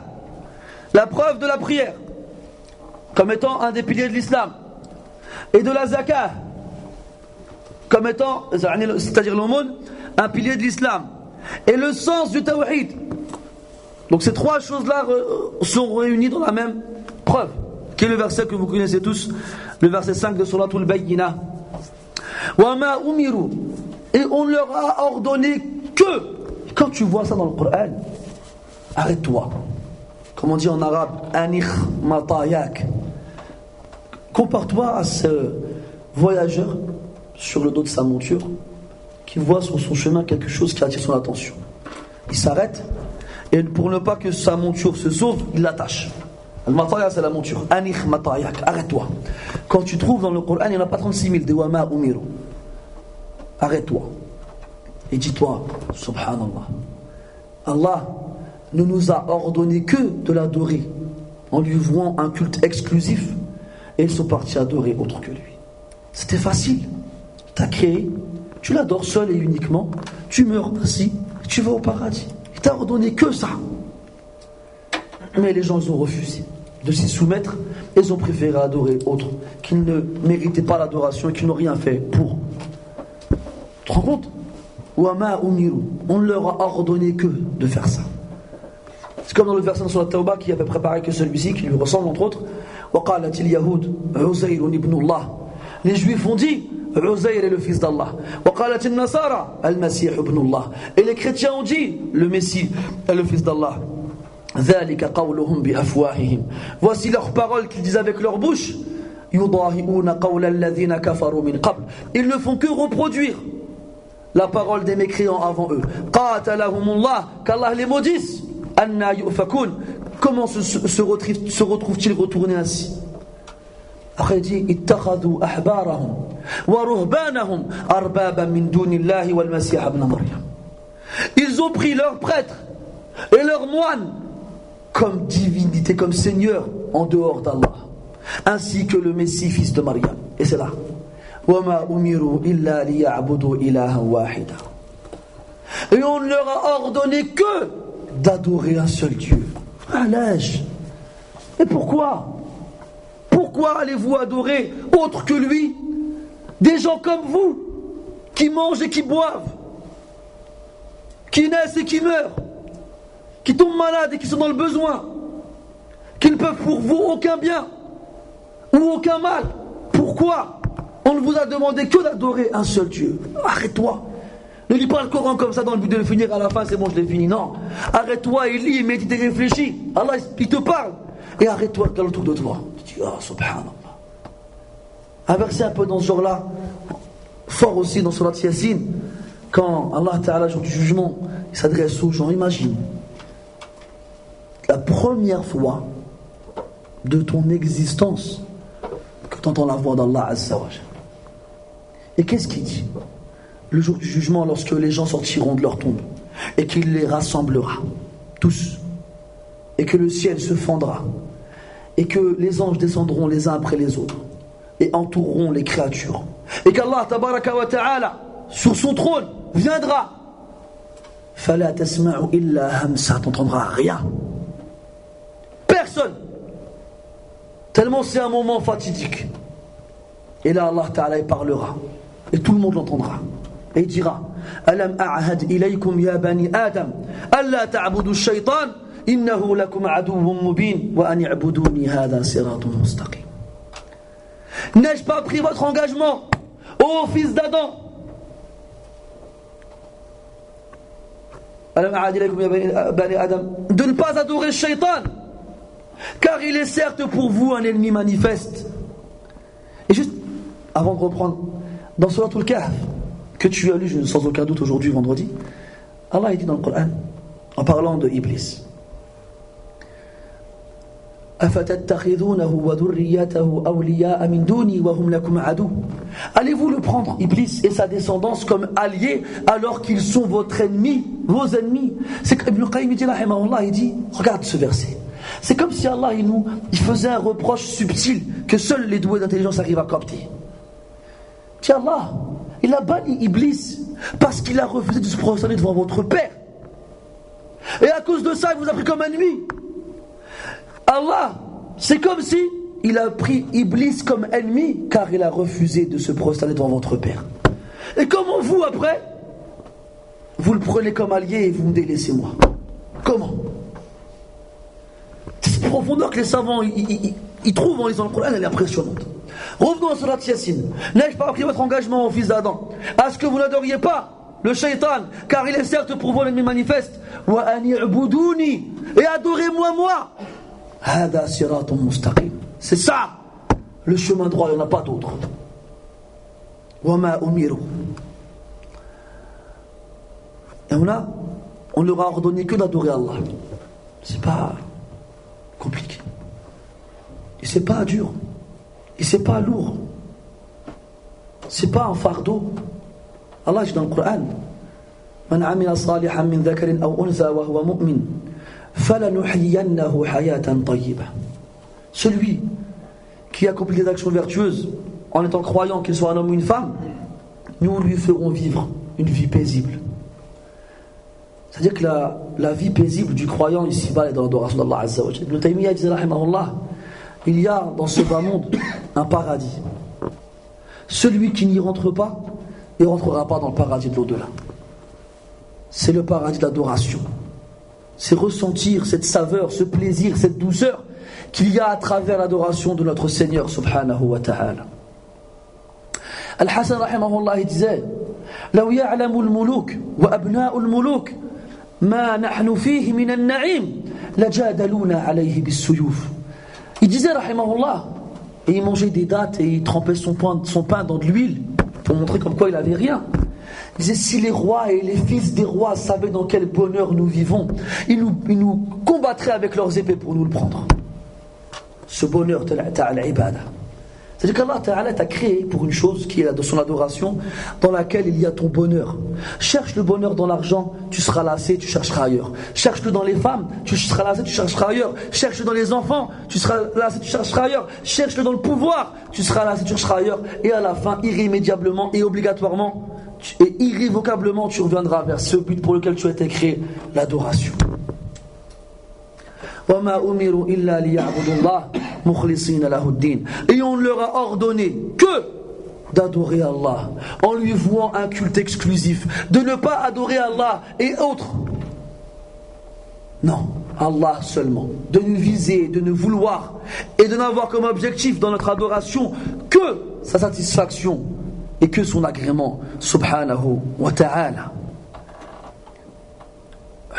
la preuve de la prière comme étant un des piliers de l'islam, et de la zakah comme étant, c'est-à-dire l'aumône, un pilier de l'islam, et le sens du tawhid. Donc ces trois choses-là sont réunies dans la même preuve, qui est le verset que vous connaissez tous, le verset 5 de Suratul Bayyinah. Wa ma umiru, et on leur a ordonné que, quand tu vois ça dans le Coran, arrête-toi. Comme on dit en arabe, anikh matayak. Compare-toi à ce voyageur sur le dos de sa monture qui voit sur son chemin quelque chose qui attire son attention. Il s'arrête et pour ne pas que sa monture se sauve, il l'attache. Al-mataya, c'est la monture. Anikh matayak, arrête-toi. Quand tu trouves dans le Coran, il n'y en a pas 36 000 de wama umiru. Arrête-toi et dis-toi, subhanallah, Allah ne nous a ordonné que de l'adorer en lui vouant un culte exclusif, et ils sont partis adorer autre que lui. C'était facile. Tu as créé, tu l'adores seul et uniquement, tu meurs ainsi, tu vas au paradis. Il t'a ordonné que ça. Mais les gens, ils ont refusé de s'y soumettre, et ils ont préféré adorer autre, qui ne méritaient pas l'adoration et qui n'ont rien fait pour. Tu te rends compte? On ne leur a ordonné que de faire ça. C'est comme dans le verset sur la Tawbah qui avait préparé que celui-ci, qui lui ressemble entre autres. Les Juifs ont dit Uzair est le fils d'Allah. Et les chrétiens ont dit le Messie est le fils d'Allah. Voici leurs paroles qu'ils disent avec leur bouche. Ils ne font que reproduire la parole des mécréants avant eux. Qu'Allah les maudisse. anna yu'fakun. Comment se retrouve-t-il retourné ainsi? Après il dit ittakhadhu ahbarahum wa ruhbanahum arbaban min dunillahi wal masih ibn Maryam. Ils ont pris leurs prêtres et leurs moines comme divinité, comme seigneur en dehors d'Allah, ainsi que le Messie fils de Maryam. Et c'est là وَمَا أُمِرُوا إِلَّا لِيَعْبُدُوا إِلَهًا وَاحِدًا. Et on ne leur a ordonné que d'adorer un seul Dieu. À l'âge. Et pourquoi? Pourquoi allez-vous adorer autre que lui des gens comme vous, qui mangent et qui boivent, qui naissent et qui meurent, qui tombent malades et qui sont dans le besoin, qui ne peuvent pour vous aucun bien ou aucun mal? Pourquoi? On ne vous a demandé que d'adorer un seul Dieu. Arrête-toi. Ne lis pas le Coran comme ça dans le but de le finir à la fin, c'est bon, je l'ai fini. Non. Arrête-toi et lis, médite et réfléchis. Allah, il te parle. Et arrête-toi, regarde autour de toi. Tu dis, ah, subhanallah. Un verset un peu dans ce genre-là, fort aussi dans Surat Yasin, quand Allah Ta'ala, jour du jugement, il s'adresse aux gens. Imagine, la première fois de ton existence que tu entends la voix d'Allah Azza wa Jalla. Et qu'est-ce qu'il dit? Le jour du jugement, lorsque les gens sortiront de leur tombe et qu'il les rassemblera tous, et que le ciel se fendra et que les anges descendront les uns après les autres et entoureront les créatures, et qu'Allah tabaraka wa ta'ala sur son trône viendra, fala tasma'u illa hamsa, t'entendras rien, personne, tellement c'est un moment fatidique. Et là Allah ta'ala il parlera et tout le monde l'entendra. Et il dira Alam a'had ilaykum ya bani Adam alla ta'budu ash-shaytan innahu lakum aduwwun mubin wa an i'buduni hadha siratun mustaqim. N'ai-je pas pris votre engagement, ô fils d'Adam? Alam a'had ilaykum ya bani Adam, de ne pas adorer le shaytan, car il est certes pour vous un ennemi manifeste. Et juste avant de reprendre, dans Surat Al-Kahf, que tu as lu sans aucun doute aujourd'hui, vendredi, Allah dit dans le Coran, en parlant de Iblis, allez-vous le prendre, Iblis et sa descendance, comme alliés alors qu'ils sont votre ennemi, vos ennemis? C'est que Ibn Qayyim dit, il dit, regarde ce verset, c'est comme si Allah il faisait un reproche subtil que seuls les doués d'intelligence arrivent à capter. Tiens, Allah, il a banni Iblis parce qu'il a refusé de se prosterner devant votre père. Et à cause de ça, il vous a pris comme ennemi. Allah, c'est comme si il a pris Iblis comme ennemi car il a refusé de se prosterner devant votre père. Et comment vous, après, vous le prenez comme allié et vous me délaissez moi? Comment? Cette profondeur que les savants ils trouvent en lisant le Coran, elle est impressionnante. Revenons à Surat Yasin. N'ai-je pas pris votre engagement, au fils d'Adam, à ce que vous n'adoriez pas le shaitan, car il est certes pour vous l'ennemi manifeste, wa an i'buduni, et adorez-moi moi. Hada siratun mustaqim. C'est ça le chemin droit, il n'y en a pas d'autre. Wa ma umiru. Et on leur a ordonné que d'adorer Allah. C'est pas compliqué. Et c'est pas dur. Et c'est pas lourd. C'est pas un fardeau. Allah dit dans le Coran, Man amila salihan min dhakarin aw untha wa huwa mu'min falanuhyiyannahu hayatan tayyibah. Celui qui accomplit des actions vertueuses en étant croyant, qu'il soit un homme ou une femme, nous lui ferons vivre une vie paisible. C'est-à-dire que la vie paisible du croyant ici-bas est dans l'adoration d'Allah Azza wa Jalla. Ibn Taymiyyah disait rahimahullah, il y a dans ce bas monde un paradis. Celui qui n'y rentre pas, il ne rentrera pas dans le paradis de l'au-delà. C'est le paradis de l'adoration. C'est ressentir cette saveur, ce plaisir, cette douceur qu'il y a à travers l'adoration de notre Seigneur subhanahu wa ta'ala. Al-Hasan rahimahullah il disait لو يعلم الملوك وأبناء الملوك ما نحن فيه من النعيم لجادلونا عليه بالسيوف. Il disait rahimahullah, et il mangeait des dattes et il trempait son pain dans de l'huile pour montrer comme quoi il avait rien. Il disait, si les rois et les fils des rois savaient dans quel bonheur nous vivons, ils nous combattraient avec leurs épées pour nous le prendre. Ce bonheur de l'ibada. C'est-à-dire qu'Allah Ta'ala t'a créé pour une chose qui est de son adoration, dans laquelle il y a ton bonheur. Cherche le bonheur dans l'argent, tu seras lassé, tu chercheras ailleurs. Cherche-le dans les femmes, tu seras lassé, tu chercheras ailleurs. Cherche-le dans les enfants, tu seras lassé, tu chercheras ailleurs. Cherche-le dans le pouvoir, tu seras lassé, tu chercheras ailleurs. Et à la fin, irrémédiablement et obligatoirement, et irrévocablement, tu reviendras vers ce but pour lequel tu as été créé, l'adoration. Et on leur a ordonné que d'adorer Allah en lui vouant un culte exclusif, de ne pas adorer Allah et autres. Non, Allah seulement. De ne viser, de ne vouloir et de n'avoir comme objectif dans notre adoration que sa satisfaction et que son agrément. Subhanahu wa ta'ala.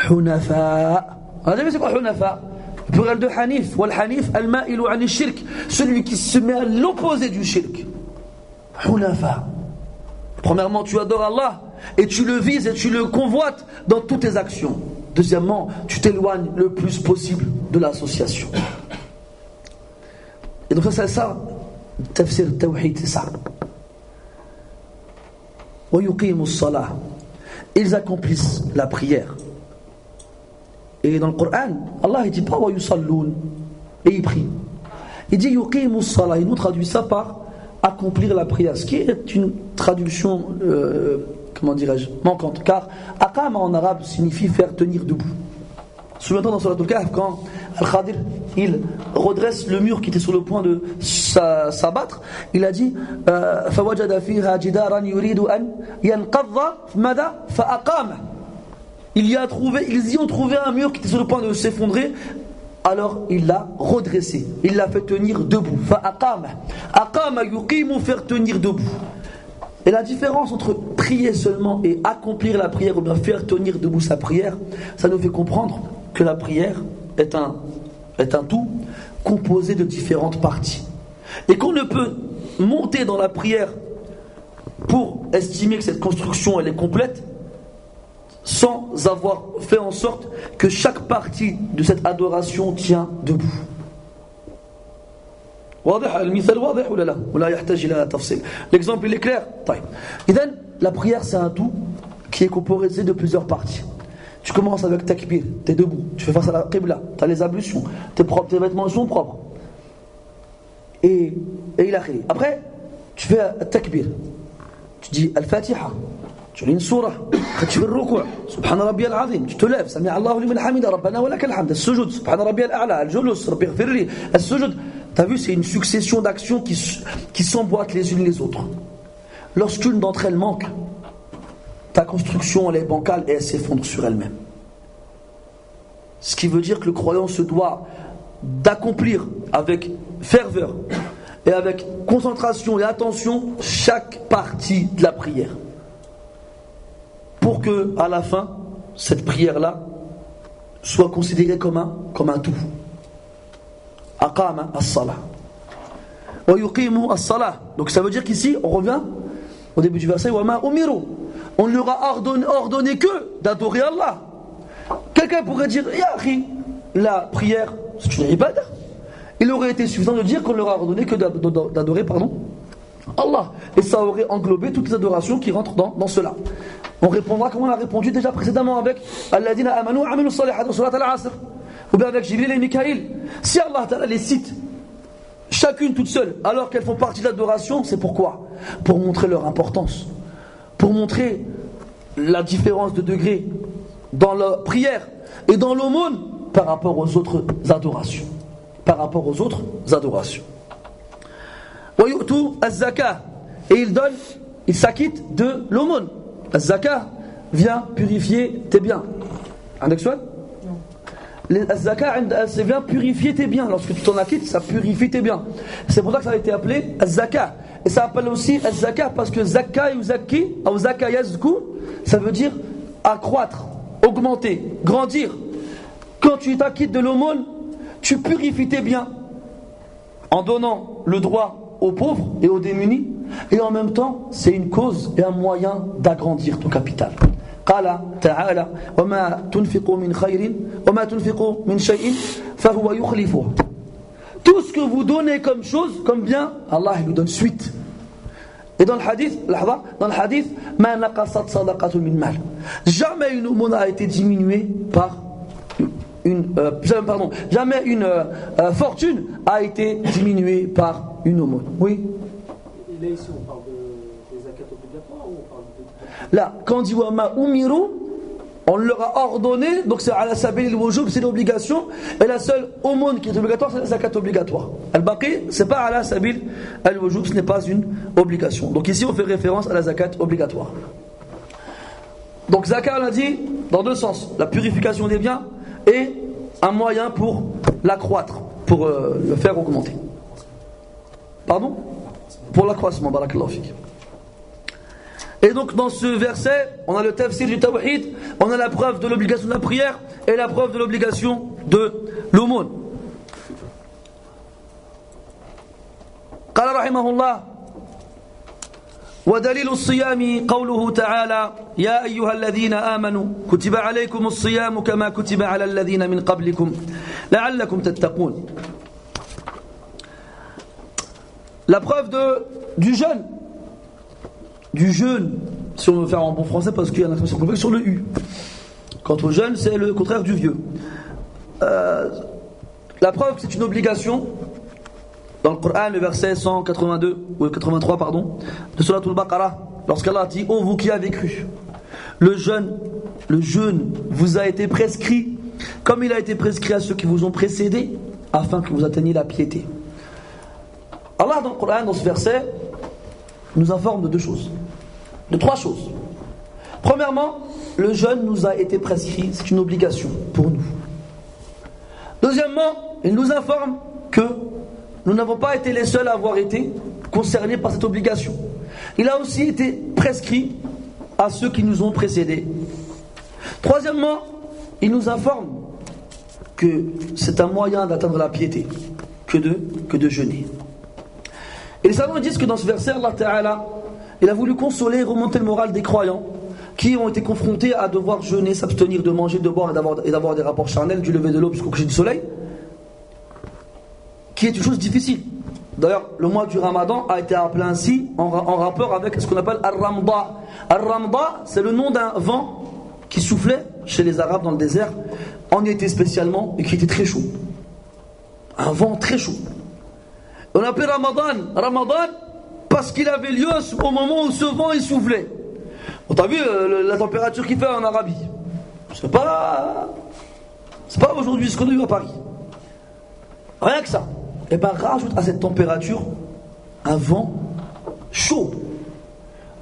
Hunafa. On a déjà vu c'est quoi Hunafa? Le pluriel de Hanif, wal Hanif al-ma'ilu an shirk, celui qui se met à l'opposé du shirk. Hunafa. Premièrement, tu adores Allah et tu le vises et tu le convoites dans toutes tes actions. Deuxièmement, tu t'éloignes le plus possible de l'association. Et donc ça, c'est ça. Tafsir Tawhid, c'est ça. Wa yuqimu as-salah. Ils accomplissent la prière. Et dans le Coran, Allah ne dit pas wa yusalloun et il prie. Il dit yuqimu as-salah. Il nous traduit ça par accomplir la prière, ce qui est une traduction comment dirais-je, manquante, car aqama en arabe signifie faire tenir debout. Souviens-toi dans Surat Al-Kahf, quand Al-Khadir il redresse le mur qui était sur le point de s'abattre, il a dit فَوَجَدَ فِيهَا جِدَارًا يُرِيدُ أَنْ يَنْقَضَّ مَاذَا فَأَقَامَ. Ils y ont trouvé un mur qui était sur le point de s'effondrer. Alors il l'a redressé, il l'a fait tenir debout. Fa'aqama. Aqama yuqimu, faire tenir debout. Et la différence entre prier seulement et accomplir la prière, ou bien faire tenir debout sa prière, ça nous fait comprendre que la prière est un tout composé de différentes parties. Et qu'on ne peut monter dans la prière pour estimer que cette construction elle est complète sans avoir fait en sorte que chaque partie de cette adoration tient debout. L'exemple il est clair. La prière c'est un tout qui est composé de plusieurs parties. Tu commences avec takbir, tu es debout, tu fais face à la qibla, tu as les ablutions, tes vêtements sont propres. Et il a créé. Après, tu fais takbir, tu dis al-Fatiha. Tu lis une surah, tu fais le ruku', subhana rabbi al-azim, tu te lèves, sami Allahu liman hamida, rabbana wa lakal hamd, al-sujud, subhana rabbi al-a'la, al-julus, rabbi ighfirli, al-sujud. T'as vu, c'est une succession d'actions qui s'emboîtent les unes les autres. Lorsqu'une d'entre elles manque, ta construction elle est bancale et elle s'effondre sur elle-même. Ce qui veut dire que le croyant se doit d'accomplir avec ferveur et avec concentration et attention chaque partie de la prière. Pour que, à la fin, cette prière-là soit considérée comme un tout. Aqama as-salah. Wa yuqimu as-salah. Donc ça veut dire qu'ici, on revient au début du verset, wa ma umiru. On ne leur a ordonné que d'adorer Allah. Quelqu'un pourrait dire, ya akhi, la prière, c'est une ibadah. Il aurait été suffisant de dire qu'on ne leur a ordonné que d'adorer, Allah. Et ça aurait englobé toutes les adorations qui rentrent dans cela. On répondra comme on a répondu déjà précédemment avec Alladina amanu wa amilu salihat wa surat al-asr, ou bien avec Jibril et Mikaïl. Si Allah Ta'ala les cite chacune toute seule alors qu'elles font partie de l'adoration, c'est pourquoi? Pour montrer leur importance, pour montrer la différence de degré dans la prière et dans l'aumône par rapport aux autres adorations. Wa yu'tu az-zakah, et il s'acquitte de l'aumône. Az-zakah vient purifier tes biens. Az-zakah vient purifier tes biens. Lorsque tu t'en acquittes, ça purifie tes biens. C'est pour ça que ça a été appelé az-zakah. Et ça s'appelle aussi az-zakah parce que zakah yuzakki ou zakah yazku, ça veut dire accroître, augmenter, grandir. Quand tu t'acquittes de l'aumône, tu purifies tes biens en donnant le droit aux pauvres et aux démunis, et en même temps c'est une cause et un moyen d'agrandir ton capital. قال تعالى وما تنفقوا من خير وما تنفقوا من شيء فهو يخلفه. Tout ce que vous donnez comme chose, comme bien, Allah il nous donne suite. Et dans le hadith, ما نقصت صدقة من مال. Jamais une aumône a été diminuée par jamais une fortune a été diminuée par une aumône. Oui. Et là ici on parle des zakats obligatoires ou on parle de... Là, quand on dit wama umiru, on leur a ordonné, donc c'est ala sabil al-wujub, c'est l'obligation, et la seule aumône qui est obligatoire, c'est la zakat obligatoire. Al-baqi, c'est pas ala sabil al-wujub, ce n'est pas une obligation. Donc ici on fait référence à la zakat obligatoire. Donc zakat, on a dit dans deux sens, la purification des biens et un moyen pour l'accroître, pour le faire augmenter. Pardon? Pour l'accroissement, barakallahu fik. Et donc dans ce verset, on a le tafsir du tawhid, on a la preuve de l'obligation de la prière et la preuve de l'obligation de l'aumône. قال رحمه الله ودليل الصيام قوله تعالى يا أيها الذين آمنوا كتب عليكم الصيام كما كتب على الذين من قبلكم لعلكم تتقون. La preuve du jeûne, si on veut faire en bon français, parce qu'il y a une expression complexe sur le U. Quant au jeûne, c'est le contraire du vieux. La preuve que c'est une obligation, dans le Coran, le verset 182 ou 83 pardon, de Surat al-Baqarah, lorsqu'Allah dit: ô vous qui avez cru, le jeûne vous a été prescrit comme il a été prescrit à ceux qui vous ont précédés, afin que vous atteigniez la piété. Allah dans le Coran, dans ce verset, nous informe de trois choses. Premièrement, le jeûne nous a été prescrit, c'est une obligation pour nous. Deuxièmement, il nous informe que nous n'avons pas été les seuls à avoir été concernés par cette obligation. Il a aussi été prescrit à ceux qui nous ont précédés. Troisièmement, il nous informe que c'est un moyen d'atteindre la piété que de jeûner. Et les savants disent que dans ce verset, Allah Ta'ala, il a voulu consoler et remonter le moral des croyants qui ont été confrontés à devoir jeûner, s'abstenir de manger, de boire et d'avoir des rapports charnels du lever de l'aube jusqu'au coucher du soleil, qui est une chose difficile. D'ailleurs, le mois du Ramadan a été appelé ainsi en rapport avec ce qu'on appelle Ar-Ramda. Ar-Ramda, c'est le nom d'un vent qui soufflait chez les Arabes dans le désert, en été spécialement, et qui était très chaud. Un vent très chaud. On appelle Ramadan parce qu'il avait lieu au moment où ce vent il soufflait. On t'a vu la température qu'il fait en Arabie. C'est pas aujourd'hui ce qu'on a eu à Paris. Rien que ça. Et bien rajoute à cette température un vent chaud.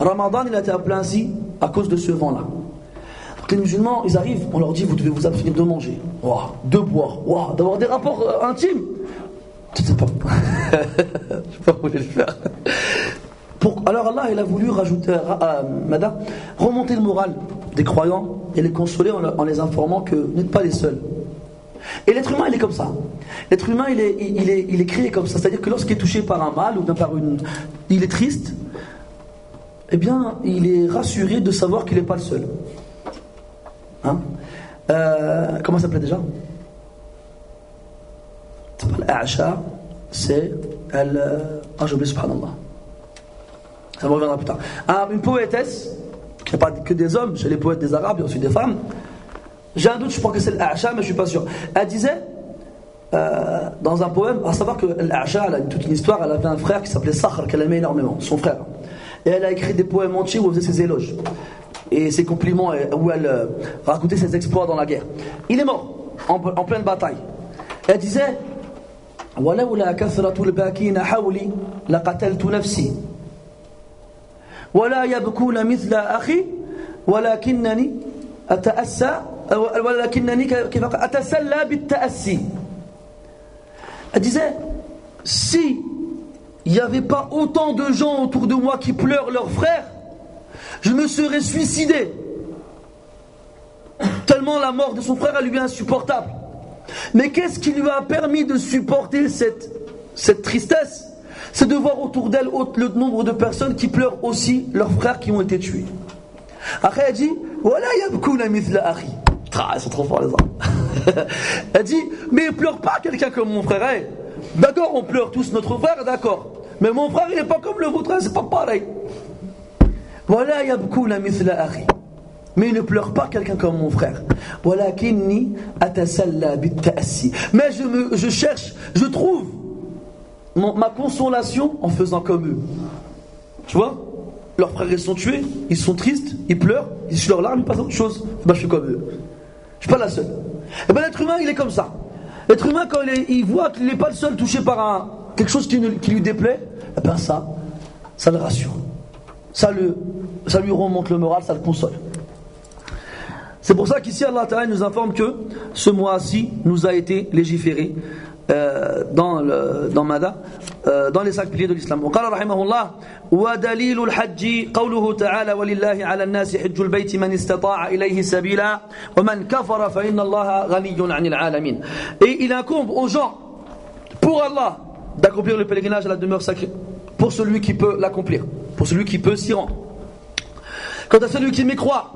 Ramadan il a été appelé ainsi à cause de ce vent là. Donc les musulmans ils arrivent, on leur dit vous devez vous abstenir de manger, de boire, d'avoir des rapports intimes. Je sais pas. Je sais pas où vous voulez le faire. Alors Allah il a voulu rajouter remonter le moral des croyants et les consoler en les informant que vous n'êtes pas les seuls. Et l'être humain il est comme ça. L'être humain il est créé comme ça. C'est-à-dire que lorsqu'il est touché par un mal ou bien il est triste, eh bien il est rassuré de savoir qu'il n'est pas le seul. Comment ça s'appelait déjà? C'est pas l'A'asha, c'est j'ai oublié, subhanallah. Ça me reviendra plus tard. Une poétesse, qui n'est pas que des hommes, chez les poètes des Arabes, il y a aussi des femmes. J'ai un doute, je crois que c'est l'A'asha, mais je ne suis pas sûr. Elle disait, dans un poème, à savoir que l'A'asha, elle a toute une histoire, elle avait un frère qui s'appelait Sakhr, qu'elle aimait énormément, son frère. Et elle a écrit des poèmes entiers où elle faisait ses éloges. Et ses compliments, où elle racontait ses exploits dans la guerre. Il est mort, en pleine bataille. Elle disait, ولولا كثرة الباكين حولي لقتلت نفسي ولا يبكون مثل أخي ولكنني أتسلى بالتأسي. Elle disait, si il n'y avait pas autant de gens autour de moi qui pleurent leurs frères, je me serais suicidé. Tellement la mort de son frère elle lui est insupportable. Mais qu'est-ce qui lui a permis de supporter cette tristesse? c'est de voir autour d'elle le nombre de personnes qui pleurent aussi leurs frères qui ont été tués. Après elle dit voilà yabkouna mithla akhi. Ils sont trop forts les hommes. Elle dit mais il pleure pas quelqu'un comme mon frère. Hey, d'accord, on pleure tous notre frère, d'accord, mais mon frère il n'est pas comme le vôtre, c'est pas pareil. Voilà yabkouna mithla akhi. Mais il ne pleure pas quelqu'un comme mon frère. Walakinni atasalla bit-ta'assi. Mais je cherche, je trouve ma consolation en faisant comme eux. Tu vois, leurs frères ils sont tués, ils sont tristes, ils pleurent, ils sur leurs larmes, ils passent à autre chose. Ben, je suis comme eux. Je suis pas la seule. Et ben l'être humain il est comme ça. L'être humain quand il voit qu'il n'est pas le seul touché par quelque chose qui lui déplaît, et ben ça le rassure. Ça lui remonte le moral, ça le console. C'est pour ça qu'ici Allah Ta'ala nous informe que ce mois-ci nous a été légiféré dans les 5 piliers de l'islam. وقال رحمه الله ودليل الحج قوله تعالى ولله على الناس حج البيت من استطاع إليه سبيلا ومن كفر فإن الله غني عن العالمين. Et il incombe aux gens pour Allah d'accomplir le pèlerinage à la demeure sacrée pour celui qui peut l'accomplir, pour celui qui peut s'y rendre. Quant à celui qui mécroit,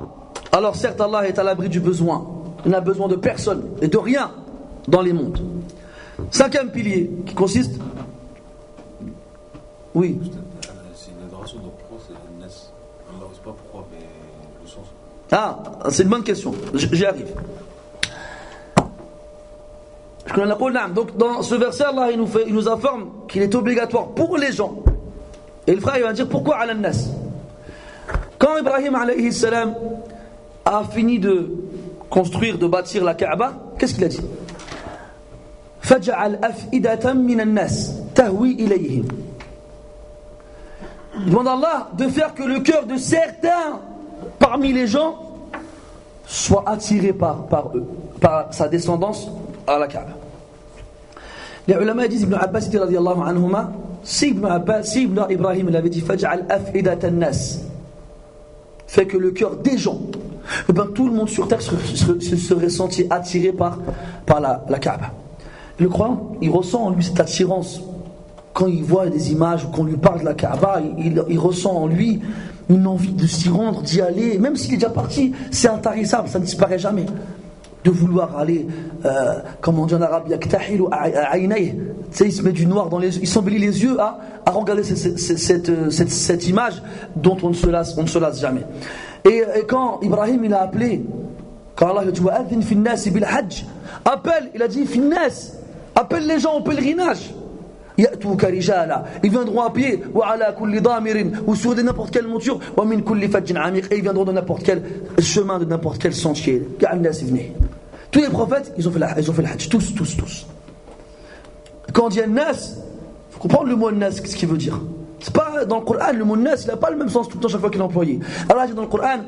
alors certes Allah est à l'abri du besoin. Il n'a besoin de personne et de rien dans les mondes. 5e pilier qui consiste. Oui. C'est une adoration, donc pourquoi c'est une Nas? Alors je sais pas pourquoi, mais le sens. Ah, c'est une bonne question. J'y arrive. Donc dans ce verset Allah il nous informe qu'il est obligatoire pour les gens. Et le frère il va dire pourquoi ala nas. Quand Ibrahim alayhi salam a fini de construire, de bâtir la Kaaba, qu'est-ce qu'il a dit? Faj'al af'idatan minan nas tahwi ilayhim. Il demande à Allah de faire que le cœur de certains parmi les gens soit attiré par eux, par sa descendance à la Kaaba. Les ulama disent Ibn Abbas radiyallahu anhuma, si Ibn Ibrahim il avait dit Faj'al af'idatan nas, fait que le cœur des gens, et ben tout le monde sur terre se serait senti attiré par la Kaaba. Le croyant, il ressent en lui cette attirance. Quand il voit des images ou qu'on lui parle de la Kaaba, il ressent en lui une envie de s'y rendre, d'y aller. Même s'il est déjà parti, c'est intarissable, ça ne disparaît jamais. De vouloir aller, comme on dit en arabe, yaktahilu aynayh. Tu sais, il se met du noir dans les yeux, il s'embellit les yeux à regarder cette image dont on ne se lasse jamais. Et quand Ibrahim il a appelé, quand Allah a dit wa'adhin fi an-nas bil hajj, appelle, il a dit fi an-nas, appelle les gens au pèlerinage. Ya'tuka rijala, ils viendront à pied, wa ala kulli damirin, ou sur n'importe quelle monture, wa min kulli fajjin amiq, et ils viendront de n'importe quel chemin, de n'importe quel sentier. Tous les prophètes, ils ont fait le hajj, tous. Quand on dit nas, il faut comprendre le mot nas, qu'est-ce qu'il veut dire. C'est pas dans le Coran, le mot nas, il n'a pas le même sens tout le temps chaque fois qu'il est employé. Allah dit dans le Coran,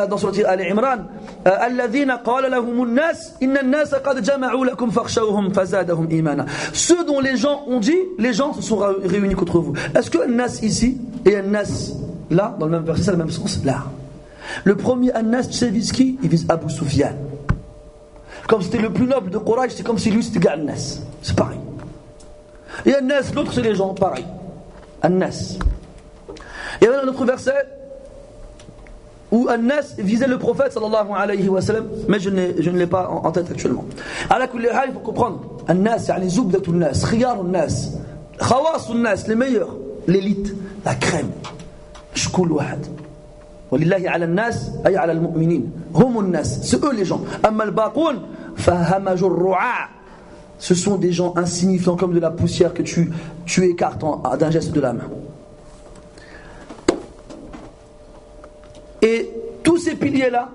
dans Surah Al-Imran, alladhina qala lahumun nas, inna an-nas qad jama'u lakum fakhshawhum fazadahum imana. Ceux dont les gens ont dit, les gens se sont réunis contre vous. Est-ce que an-nas ici et an-nas là, dans le même verset, c'est le même sens? Là. Le premier an-nas, tu sais, vise qui? Il vise Abu Sufyan. Comme c'était le plus noble de Quraysh, c'est comme si lui c'était an-nas. C'est pareil. Et an-nas, l'autre c'est les gens, pareil. An-Nas. Il y avait un autre verset où An-Nas visait le prophète sallallahu alayhi wa sallam, mais je ne l'ai pas en tête actuellement. Ala kulli hal, il faut comprendre An-Nas, yani zubdatun nas, khiyarun nas, khawasun nas, les meilleurs, l'élite, la crème. Shkul wahad. Walillahi ala an-nas ay ala al-mu'minin. Hum an-nas, c'est eux les gens. Amma al-baqun fa hamajur ru'a. Ce sont des gens insignifiants comme de la poussière que tu écartes d'un geste de la main. Et tous ces piliers-là,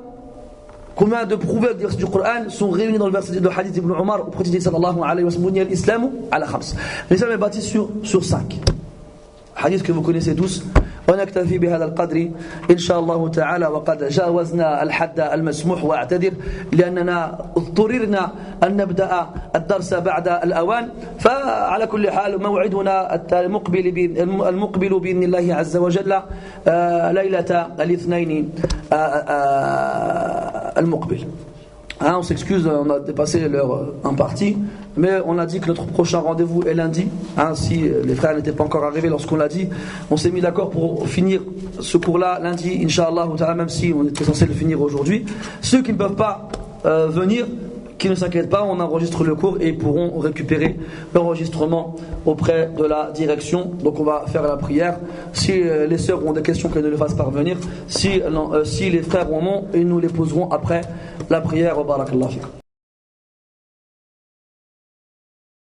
qu'on vient de prouver avec le verset du Coran, sont réunis dans le verset de hadith d'Ibn Omar au prophète sallallahu alayhi wa sallam, l'islam ala khams. L'islam est bâti sur 5. Hadith que vous connaissez tous. ونكتفي بهذا القدر إن شاء الله تعالى وقد جاوزنا الحد المسموح وأعتذر لأننا اضطررنا أن نبدأ الدرس بعد الأوان فعلى كل حال موعدنا المقبل بإذن الله عز وجل ليلة الاثنين المقبل Hein, on s'excuse, on a dépassé l'heure impartie, mais on a dit que notre prochain rendez-vous est lundi. Hein, si les frères n'étaient pas encore arrivés lorsqu'on l'a dit, on s'est mis d'accord pour finir ce cours-là lundi, Inch'Allah, même si on était censé le finir aujourd'hui. Ceux qui ne peuvent pas venir, qui ne s'inquiètent pas, on enregistre le cours et ils pourront récupérer l'enregistrement auprès de la direction. Donc on va faire la prière. Si les sœurs ont des questions, qu'elles ne le fassent parvenir. Si les frères en ont, ils nous les poseront après la prière. Barakallahu fikum.